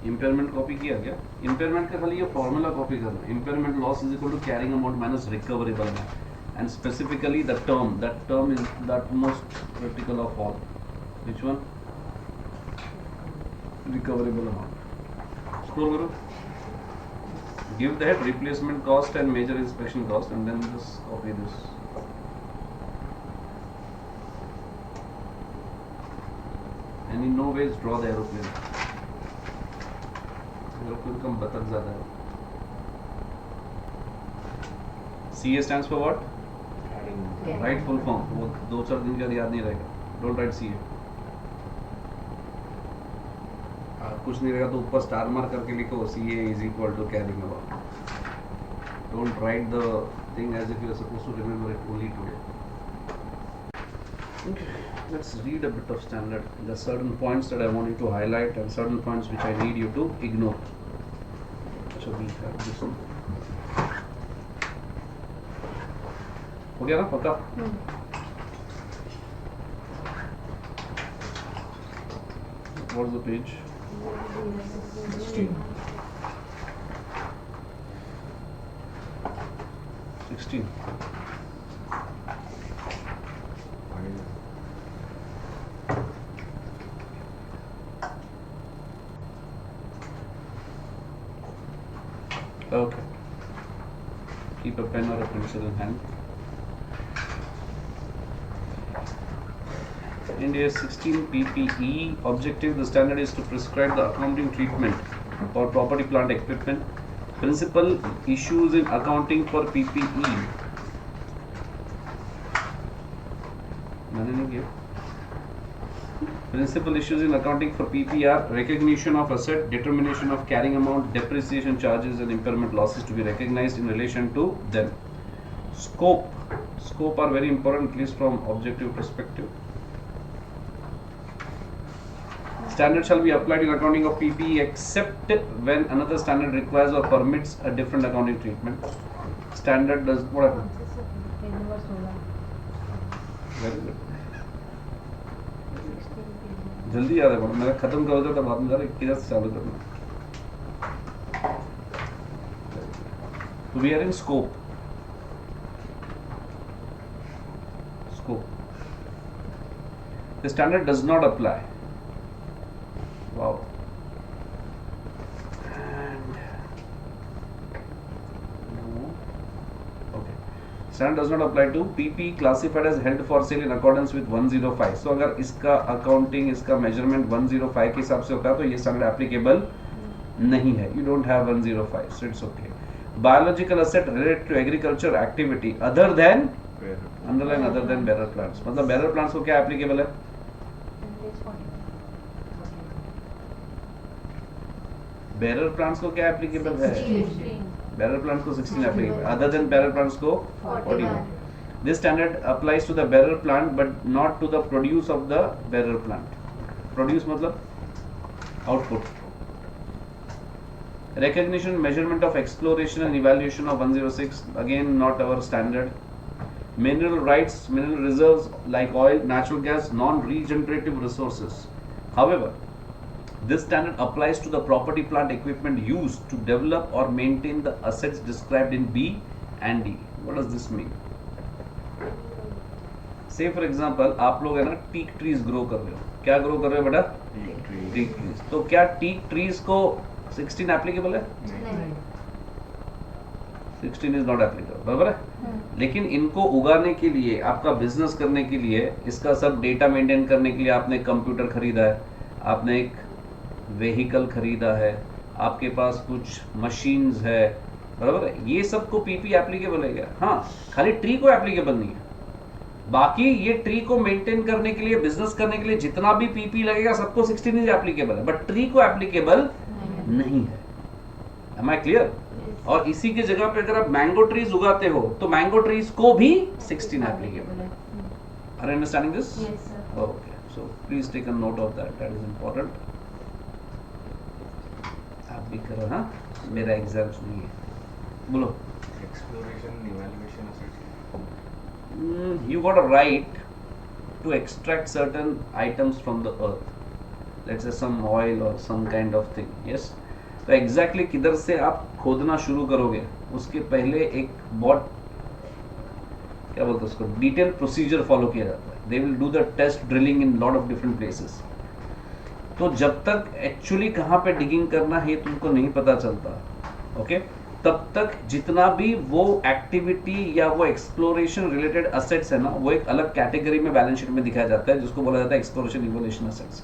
इम्पेयरमेंट कॉपी किया क्या? इम्पेयरमेंट का खाली ये फॉर्मूला कॉपी करना. Impairment loss is equal to carrying amount minus recoverable amount and specifically the term, that term is that most critical of all. Which one? Recoverable amount. Scroll करो. Give the head replacement cost and major inspection cost and then just copy this. and in no ways draw the aeroplane. Aeroplane का बतख ज़्यादा है. CA stands for what? Right full form. वो 2-4 दिन के बाद याद नहीं रहेगा. Don't write CA. कुछ नहीं रहेगा तो ऊपर स्टार मार्क करके लिखो CA is equal to carrying amount. Don't write the thing as if you are supposed to remember it only today. Okay, let's read a bit of standard. There are certain points that I want you to highlight and certain points which I need you to ignore. So we have this one. हो गया ना पक्का? What's the page? 16. 16. Okay. Keep a pen or a pencil in hand. India 16 PPE objective. The standard is to prescribe the accounting treatment for property, plant, equipment. Principal issues in accounting for PPE. मैंने नहीं किया. Principal issues in accounting for PP are recognition of asset, determination of carrying amount, depreciation charges and impairment losses to be recognized in relation to them. Scope are very important, at least from objective perspective. Standard shall be applied in accounting of PPE except when another standard requires or permits a different accounting treatment. Standard does what happens? Page number 16. Very good. जल्दी याद है madam, मेरा खत्म कर देता बाद में जरा किधर से चालू करना. तो we are in scope. The standard does not apply. Wow. And no. Okay. Standard does not apply to PP classified as held for sale in accordance with 105. So अगर इसका accounting, इसका measurement 105 के हिसाब से होता है तो ये standard applicable नहीं है. You don't have 105, so it's okay. Biological asset related to agriculture activity other than underline other than bearer plants. मतलब bearer plants को क्या applicable है? Bearer plants को क्या applicable है? Bearer plants को 16 applicable. Other than bearer plants को 41. This standard applies to the bearer plant but not to the produce of the bearer plant. Produce मतलब output. Recognition, measurement of exploration and evaluation of 106, again not our standard. Mineral rights, mineral reserves like oil, natural gas, non-regenerative resources. However, this standard applies to the property, plant, equipment used to develop or maintain the assets described in B and D. What does this mean? Say for example, आप लोग है ना teak trees grow कर रहे हो. क्या grow कर रहे हो बेटा? Teak trees. तो क्या teak trees को 16 applicable है? नहीं 16 इज नॉट एप्लीकेबल, बराबर है. लेकिन इनको उगाने के लिए, आपका बिजनेस करने के लिए, इसका सब डेटा मेंटेन करने के लिए आपने कंप्यूटर खरीदा है, आपने एक व्हीकल खरीदा है, आपके पास कुछ मशीन्स है, बराबर है. ये सब को पीपी एप्लीकेबल है क्या? हाँ, खाली ट्री को एप्लीकेबल नहीं है. बाकी ये ट्री को मेंटेन करने के लिए, बिजनेस करने के लिए जितना भी पीपी लगेगा सबको 16 इज एप्लीकेबल है, बट ट्री को एप्लीकेबल नहीं है. Am I clear? और इसी की जगह पे अगर आप मैंगो ट्रीज उगाते हो तो मैंगो ट्रीज को भी 16 एप्लीकेबल है. Are you understanding this? Yes, sir. Okay, so please take a note of that. That is important. आप भी करो. हाँ, मेरा एग्जाम्स नहीं है. बोलो. Exploration and evaluation assets. You got a right to extract certain items from the earth. Let's say some oil or some kind of thing. Yes. तो exactly किधर से आप खोदना शुरू करोगे उसके पहले एक बहुत क्या बोलते हैं उसको डिटेल प्रोसीजर फॉलो किया जाता है. They will do the test drilling in lot of different places. तो जब तक एक्चुअली कहाँ पे डिगिंग करना है तुमको नहीं पता चलता, ओके, तब तक जितना भी वो एक्टिविटी या वो एक्सप्लोरेशन रिलेटेड असेट्स है ना, वो एक अलग कैटेगरी में बैलेंस शीट में दिखाया जाता है जिसको बोला जाता है एक्सप्लोरेशन इवोल्यूशन असेट्स.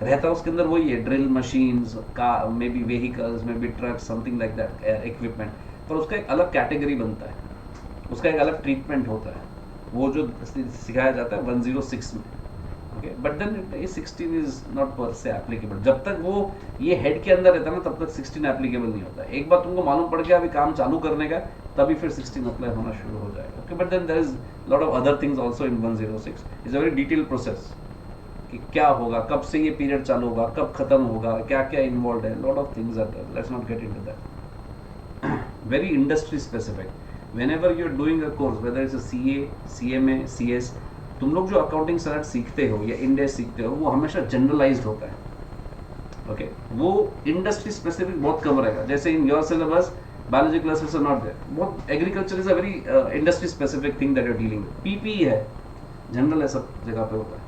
रहता है उसके अंदर वही है, ड्रिल मशीन्स का, may be vehicles, may be truck, something like that, equipment. पर उसका एक अलग कैटेगरी बनता है, उसका एक अलग ट्रीटमेंट होता है, वो जो सिखाया जाता है 106 में. Okay, but then 16 is not per se applicable. जब तक वो ये हेड के अंदर रहता है ना तब तक 16 एप्लीकेबल नहीं होता. एक बार तुमको मालूम पड़ गया अभी काम चालू करने का, तभी फिर 16 अप्लाई होना शुरू हो जाएगा. Okay, but then there is lot of other things also in 106. Is a very detail process कि क्या होगा, कब से ये पीरियड चालू होगा, कब खत्म होगा, क्या क्या इन्वॉल्व है. Lot of things are there. Let's not get into that. Very industry specific. Whenever you are doing a course, whether it's a CA, CMA, CS, तुम लोग जो अकाउंटिंग स्टैंडर्ड सीखते हो या इंडेक्स सीखते हो वो हमेशा जनरलाइज्ड होता है. ओके, वो इंडस्ट्री स्पेसिफिक बहुत कम रहेगा. जैसे in your syllabus biology classes are not there. बहुत agriculture is a very industry specific thing that you are dealing with. पीपी है, जनरल है, सब जगह पे होता है.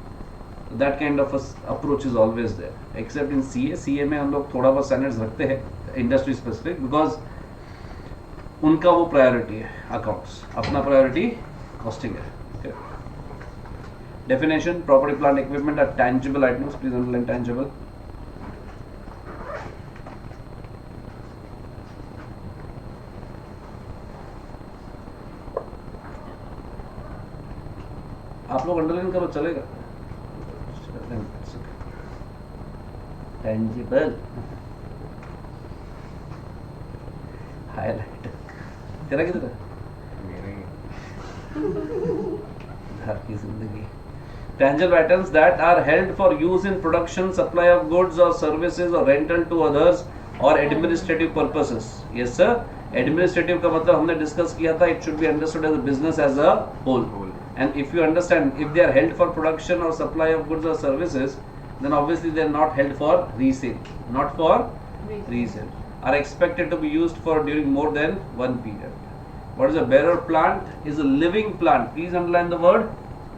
That kind of approach is always there, except in CA. CA में हम लोग थोड़ा बहुत स्टैंडर्ड्स रखते हैं इंडस्ट्री स्पेसिफिक, बिकॉज उनका वो प्रायोरिटी है. अकाउंट्स अपना प्रायोरिटी कॉस्टिंग है. Okay. Definition: property, plant, equipment are tangible items. Please underline tangible. आप लोग अंडरलाइन करो, चलेगा. Tangible. Highlight. तेरा किधर है? मेरे घर की जिंदगी. Tangible items that are held for use in production, supply of goods or services or rental to others or administrative purposes. Yes sir. Administrative का मतलब हमने डिस्कस किया था. It should be understood as a business as a whole. And if you understand, if they are held for production or supply of goods or services, then obviously they are not held for resale. Not for resale. Are expected to be used for during more than one period. What is a bearer plant? Is a living plant. Please underline the word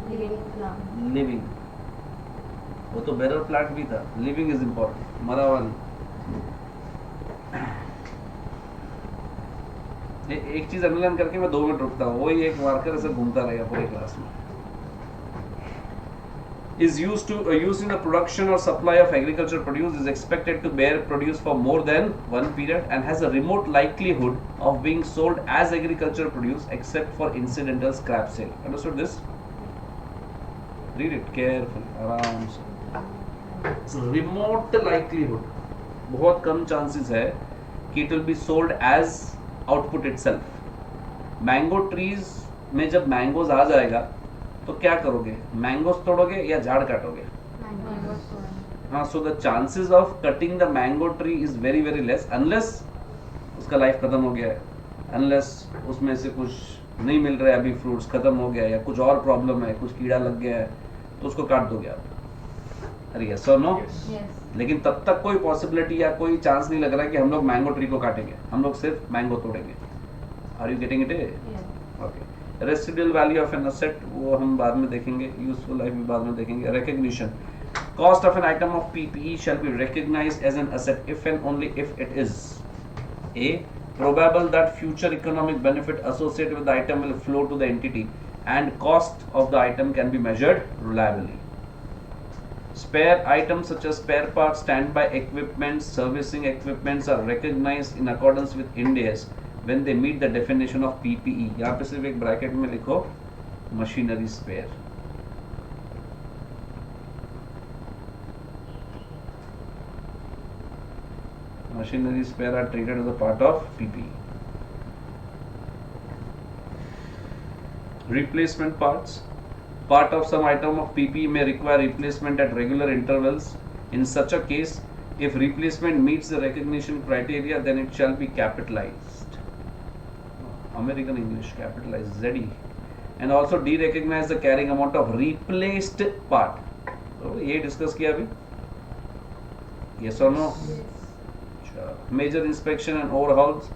living plant. living. वो तो bearer plant भी था. Living is important. मरा हुआ नहीं. एक चीज underline करके मैं 2 मिनट रुकता हूँ, वही एक मार्कर ऐसे घूमता रहेगा पूरे क्लास में. Is used in the production or supply of agriculture produce, is expected to bear produce for more than one period and has a remote likelihood of being sold as agriculture produce except for incidental scrap sale. Understood this? Read it carefully, आराम से. It's remote likelihood, बहुत कम chances है कि it will be sold as output itself. Mango trees में जब mangoes आ जाएगा तो क्या करोगे, मैंगोस तोड़ोगे या झाड़ काटोगे? हाँ, so the chances of cutting the mango tree is very very less unless उसका लाइफ खत्म हो गया है, अनलेस उसमें से कुछ नहीं मिल रहा है, अभी फ्रूट्स खत्म हो गया है या कुछ और प्रॉब्लम है, कुछ कीड़ा लग गया है, तो उसको काट दोगे आप. अरे यस और नो? लेकिन तब तक कोई पॉसिबिलिटी या कोई चांस नहीं लग रहा है कि हम लोग मैंगो ट्री को काटेंगे, हम लोग सिर्फ मैंगो तोड़ेंगे. Are you getting it? Okay. Residual value of an asset वो हम बाद में देखेंगे, यूजफुल लाइफ भी बाद में देखेंगे. Recognition, cost of an item of PPE shall be recognised as an asset if and only if it is a probable that future economic benefit associated with the item will flow to the entity and cost of the item can be measured reliably. Spare items such as spare parts, standby equipments, servicing equipments are recognized in accordance with Ind AS when they meet the definition of PPE. यहाँ पे सिर्फ एक bracket में लिखो machinery spare. Machinery spare are treated as a part of PPE. Replacement parts. Part of some item of PPE may require replacement at regular intervals. In such a case, if replacement meets the recognition criteria, then it shall be capitalized. American English, capitalized, ZE. And also de-recognize the carrying amount of replaced part. So, ये discuss किया अभी? Yes or no? Major inspection and overhauls.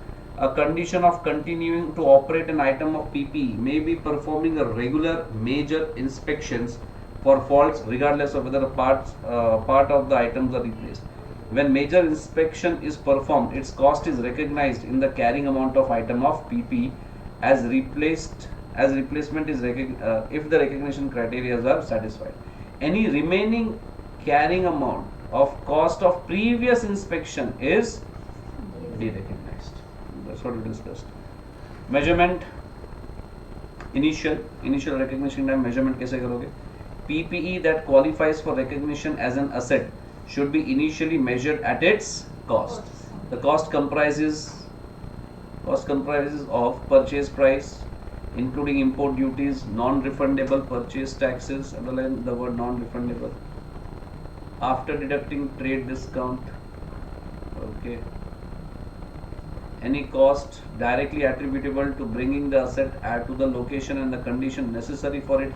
A condition of continuing to operate an item of PPE may be performing a regular major inspections for faults regardless of whether a part of the items are replaced. When major inspection is performed, its cost is recognized in the carrying amount of item of PPE as replacement is if the recognition criteria are satisfied. Any remaining carrying amount of cost of previous inspection is de-recognized. That's what we discussed. Measurement. Initial recognition time measurement कैसे करोगे? PPE that qualifies for recognition as an asset should be initially measured at its cost. The cost comprises of purchase price, including import duties, non-refundable purchase taxes. Underline the word non-refundable. After deducting trade discount, okay, any cost directly attributable to bringing the asset to the location and the condition necessary for it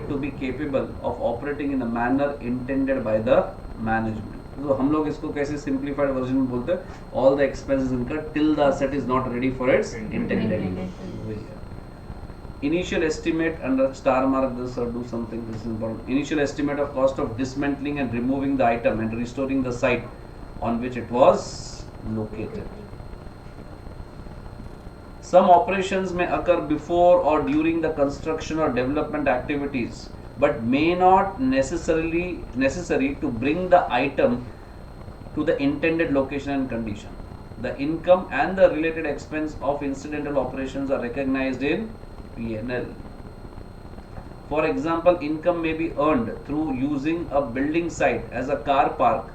to be capable of operating in a manner intended by the management. तो हम लोग इसको कैसे simplified version में बोलते हैं? All the expenses incurred till the asset is not ready for its intended use. Initial estimate, under star mark this or do something, this is important. Initial estimate of cost of dismantling and removing the item and restoring the site on which it was located. Some operations may occur before or during the construction or development activities, but may not necessary to bring the item to the intended location and condition. The income and the related expense of incidental operations are recognized in P&L. For example, income may be earned through using a building site as a car park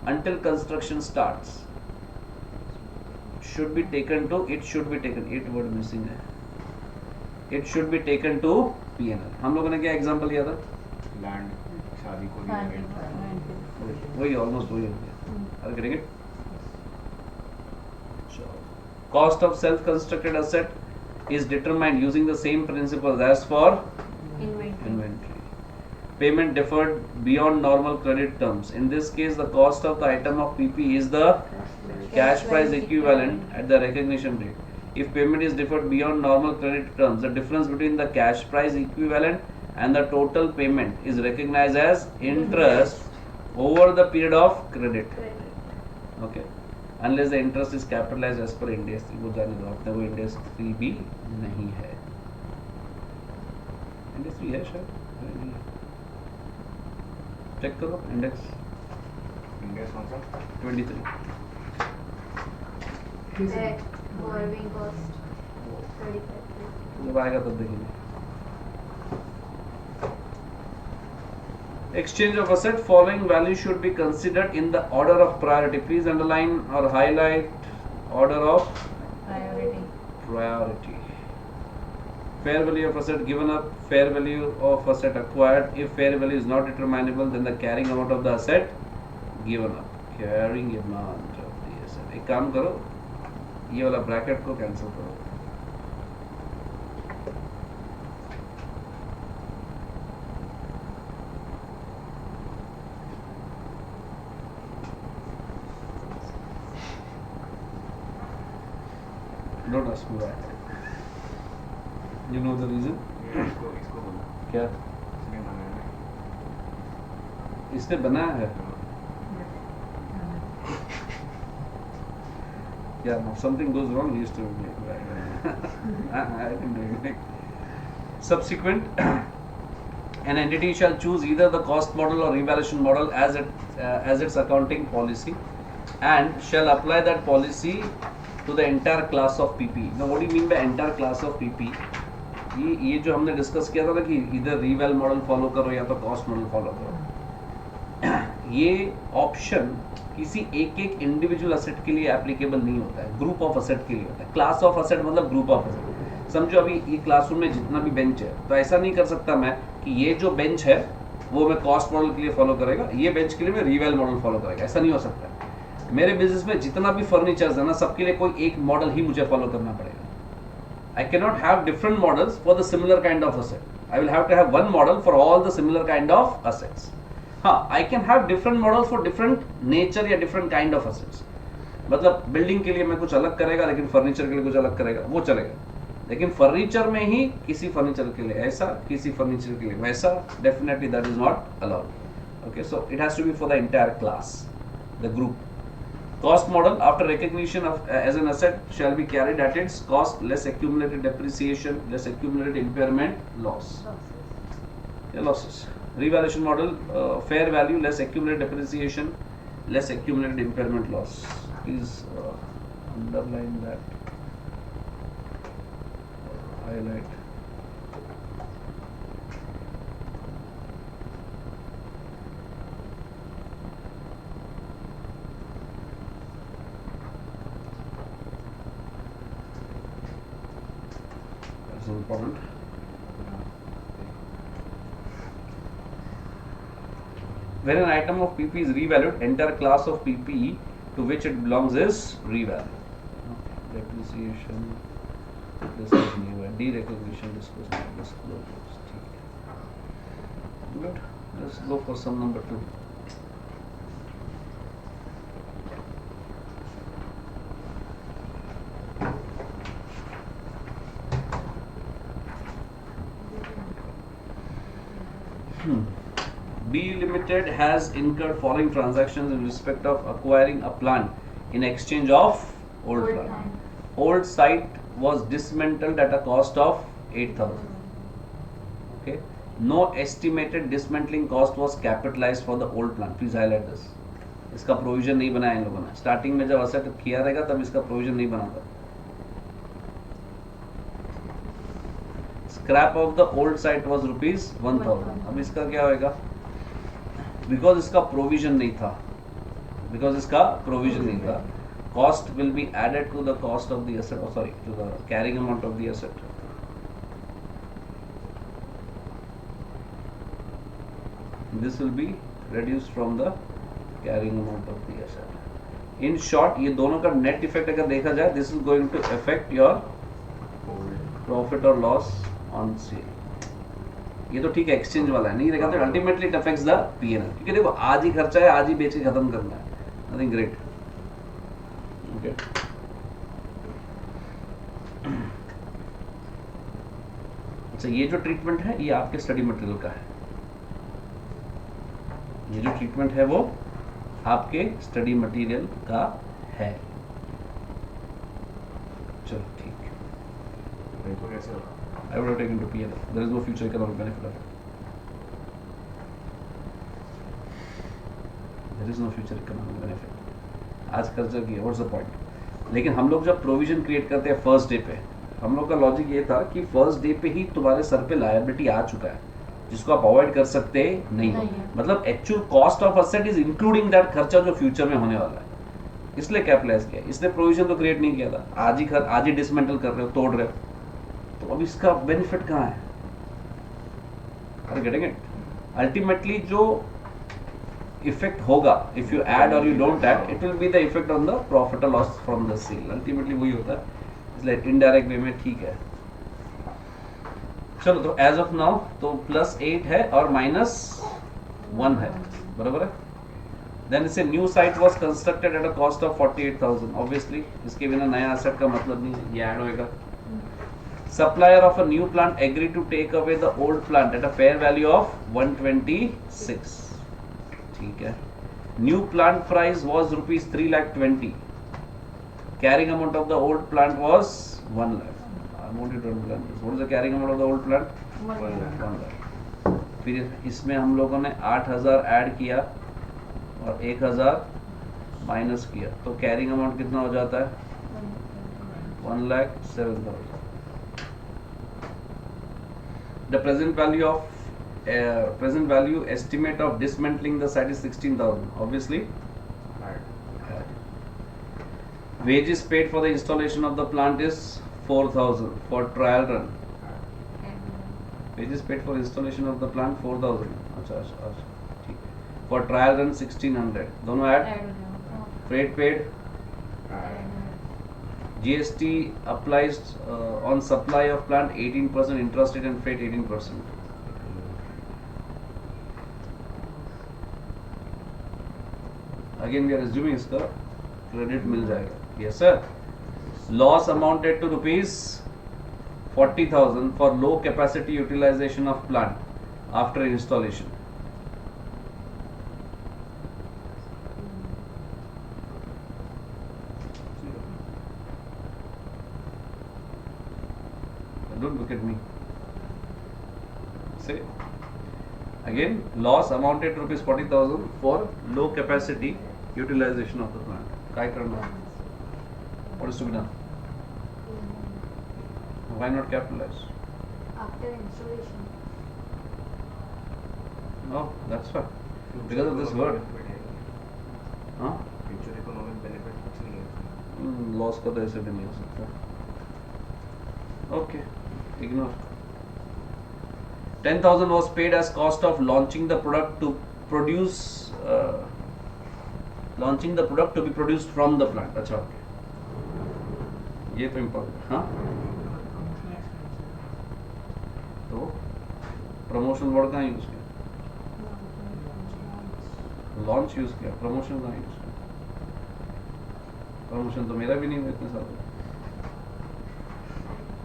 until construction starts. It should be taken, it word missing है. It should be taken to P&L. हम लोगों ने क्या example लिया था? Land, शादी को दिया गया. वही ऑलमोस्ट वही हो गया. Are you getting it? Cost of self-constructed asset is determined using the same principles as for inventory. Payment deferred beyond normal credit terms. In this case, the cost of the item of PP is the cash price equivalent at the recognition date. If payment is deferred beyond normal credit terms, the difference between the cash price equivalent and the total payment is recognized as interest over the period of credit. Okay. Unless the interest is capitalise as per index 3, वो जाने दो, अपने को index 3 भी नहीं है, index 3 है शायद, नहीं है, चेक करो इंडेक्स इंडेक्स कौन सा? 23 Correct. Borrowing cost 35. जब आएगा तब देखेंगे। Exchange of asset, following value should be considered in the order of priority. Please underline or highlight order of Priority. priority. Fair value of asset given up, fair value of asset acquired. If fair value is not determinable, then the carrying amount of the asset given up. Carrying amount of the asset. एक काम करो, ये वाला bracket को cancel करो। Don't ask me why. You know the reason? ये इसको बोला, क्या? इसने बनाया है। इसने बनाया है। Yeah, if something goes wrong, he used to make right. I didn't make. Subsequent, an entity shall choose either the cost model or revaluation model as its accounting policy, and shall apply that policy to the entire class of PP. Now, what do you mean by entire class of PP? ये जो हमने discuss किया था ना कि इधर रिवैल model follow करो या तो कॉस्ट मॉडल फॉलो करो, ये ऑप्शन किसी एक एक इंडिविजुअल असेट के लिए एप्लीकेबल नहीं होता है, ग्रुप ऑफ असेट के लिए होता है। क्लास ऑफ असेट मतलब ग्रुप ऑफ असेट। समझो अभी ये क्लासरूम में जितना भी बेंच है, तो ऐसा नहीं कर सकता मैं कि ये जो बेंच है वो मैं कॉस्ट मॉडल के लिए फॉलो करेगा, ये बेंच के लिए मैं रिवैल मॉडल फॉलो करेगा, ऐसा नहीं हो सकता। मेरे बिजनेस में जितना भी फर्नीचर है ना, सबके लिए कोई एक मॉडल ही मुझे फॉलो करना पड़ेगा। I cannot have different models for the similar kind of asset. I will have to have one model for all the similar kind of assets. हाँ, I can have different models for different nature या different kind of assets. मतलब building के लिए मैं कुछ अलग करेगा, लेकिन फर्नीचर के लिए कुछ अलग करेगा, वो चलेगा। लेकिन फर्नीचर में ही किसी फर्नीचर के लिए ऐसा, किसी फर्नीचर के लिए वैसा, definitely that is not allowed. Okay, so it has to be for the entire class, the group. Cost model, after recognition of as an asset, shall be carried at its cost less accumulated depreciation, less accumulated impairment, loss. Yeah, losses. Revaluation model, fair value less accumulated depreciation, less accumulated impairment, loss. Please underline that. Highlight. Important. When an item of PP is revalued, entire class of PP to which it belongs is revalued. Depreciation, this is new, derecognition, disclosures. Good. Let's go for sum number 2. B Limited has incurred following transactions in respect of acquiring a plant in exchange of old plant. Old site was dismantled at a cost of 8,000. Okay. No estimated dismantling cost was capitalized for the old plant. Please highlight this. इसका provision नहीं बनाया इन लोगों ने। Starting में जब asset किया रहेगा तब इसका प्रोविजन नहीं बना था। Scrap of the old site was ₹1,000। अब इसका क्या होएगा? बिकॉज इसका प्रोविजन नहीं था, cost will be added to the cost of the asset, to the carrying amount of the asset. This will be reduced from the carrying amount of the asset. In short, ये दोनों का net effect अगर देखा जाए, this is going to affect your profit or loss on sale. ये तो ठीक है, एक्सचेंज वाला है, नहीं देखा तो ultimately it affects the P&L, क्योंकि देखो आज ही खर्चा है, आज ही बेच के खत्म करना है। Nothing great. ओके, अच्छा ये जो ट्रीटमेंट है ये आपके स्टडी मटेरियल का है, ये जो ट्रीटमेंट है वो आपके स्टडी मटेरियल का है। चलो ठीक है। नहीं तो कैसे होगा? I would have taken to PL. There is no future economic benefit of it. There is no future economic benefit. आज कर्जा की है, what's the point? लेकिन हम लोग जब प्रोविजन क्रिएट करते हैं फर्स्ट डे पे, हम लोग का लॉजिक ये था कि फर्स्ट डे पे ही तुम्हारे सर पे लायबिलिटी आ चुका है जिसको आप अवॉइड कर सकते नहीं हो। मतलब actual cost of asset is including that खर्चा जो फ्यूचर में होने वाला है, इसलिए कैपिटलाइज किया। इसने प्रोविजन तो क्रिएट नहीं किया था, आज ही डिसमेंटल कर रहे हो, तोड़ रहे हो, तो अब इसका बेनिफिट कहाँ है? Are you getting it? Ultimately जो इफेक्ट होगा if you add or you don't add, it will be the effect on the profit और loss from the sale. Ultimately वही होता है, इसलिए इनडायरेक्ट वे में ठीक है। चलो तो एज ऑफ नाउ तो +8 है और -1 है, बराबर है। देन इसे new site was constructed at a cost of 48,000। Obviously इसके बिना नया एसेट का मतलब नहीं है, ये ऐड होएगा। Supplier of a new plant agreed to take away the old plant at a fair value of 126. ठीक है। New plant price was rupees 3,20,000. Carrying amount of the old plant was 1 lakh. I want you to understand this. What is the carrying amount of the old plant? 1 lakh. 1 lakh. फिर इसमें हम लोगों ने 8,000 add किया और 1,000 minus किया, तो carrying amount कितना हो जाता है? 1,07,000. The present value estimate of dismantling the site is 16,000. Obviously, wages paid for the installation of the plant is 4,000 for trial run. Wages paid for installation of the plant 4,000. अच्छा ठीक। For trial run 1,600. दोनों add. Freight paid. GST applies on supply of plant 18%, interest rate and freight 18%. Again we are assuming इसका credit मिल जाएगा। Yes sir. Loss amounted to rupees 40,000 for low capacity utilization of plant after installation. Don't look at me. Say again, loss amounted to rupees 40,000 for low capacity utilization of the plant. काय करना? What is to be done? Why not capitalize? After installation. No, that's fine. Because of this word. हाँ? Future economic benefit कुछ नहीं है। Loss का तो ऐसे भी नहीं हो सकता। Okay, ignore. 10,000 was paid as cost of launching the product to produce, launching the product to be produced from the plant. अच्छा okay. ये तो इम्पोर्टेंट। हाँ तो प्रमोशन वर्ड कहाँ यूज किया? लॉन्च यूज किया, प्रमोशन कहाँ यूज किया? प्रमोशन तो मेरा भी नहीं हुआ इतने साल।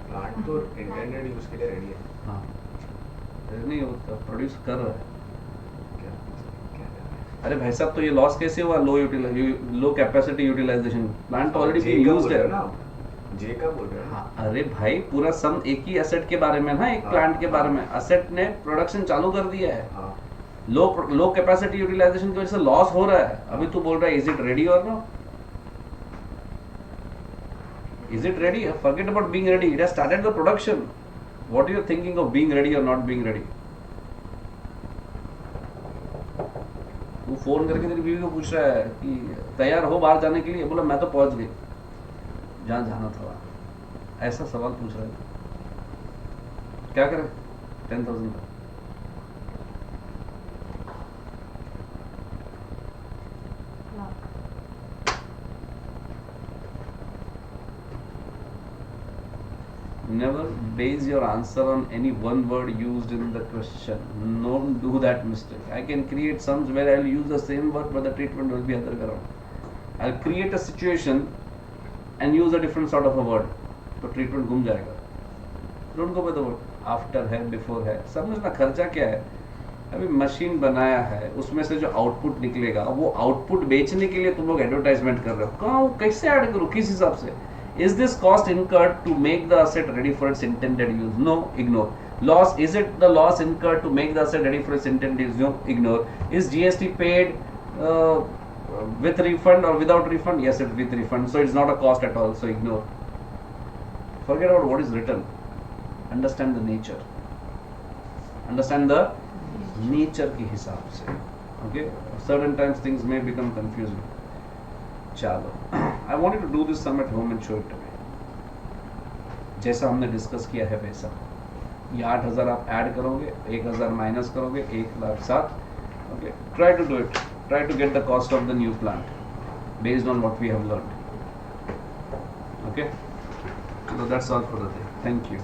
प्लांट तो इंटेंडेड यूज के लिए रेडी है। हाँ नहीं होता, प्रोड्यूस कर रहा है। अरे भाई साहब तो ये लॉस कैसे हुआ? Low capacity utilisation, plant already being used है ना। जे का बोल रहे हैं। हाँ, अरे भाई पूरा सम एक ही एसेट के बारे में ना, एक प्लांट के बारे में। एसेट ने प्रोडक्शन चालू कर दिया है। हाँ। लो कैपेसिटी यूटिलाइजेशन की वजह से लॉस हो रहा है। अभी तू बोल रहा है इज इट रेडी और no? Is it ready? Forget about being ready. It has started the production. What are you thinking of being ready or not being ready? वो फोन करके तेरी बीवी को पूछ रहा है कि तैयार हो बाहर जाने के लिए? बोला मैं तो पहुंच गई जहाँ जाना था। ऐसा सवाल पूछ रहा है, क्या करें? 10,000 का never base your answer on any one word used in the question. Don't do that mistake. I can create sums where I'll use the same word but the treatment will be other way around. I'll create a situation and use a different sort of a word, तो treatment घूम जाएगा। Don't go by the word. After है, before है, समझना खर्चा क्या है। अभी मशीन बनाया है, उसमें से जो आउटपुट निकलेगा वो आउटपुट बेचने के लिए तुम लोग एडवर्टाइजमेंट कर रहे हो। कहाँ कैसे ऐड करूँ, किस हिसाब से? Is this cost incurred to make the asset ready for its intended use? No, ignore. Loss, is it the loss incurred to make the asset ready for its intended use? No, ignore. Is GST paid with refund or without refund? Yes, it's with refund, so it's not a cost at all, so ignore. Forget about what is written. Understand the nature. Understand the nature के हिसाब से. Okay, certain times things may become confusing. चलो, I wanted to do this some at home and show it to me. जैसा हमने discuss किया है वैसा. ये 8,000 आप ऐड करोगे, 1,000 माइनस करोगे, 1,07,000. Okay, try to do it. Try to get the cost of the new plant based on what we have learned. Okay, so that's all for the day. Thank you.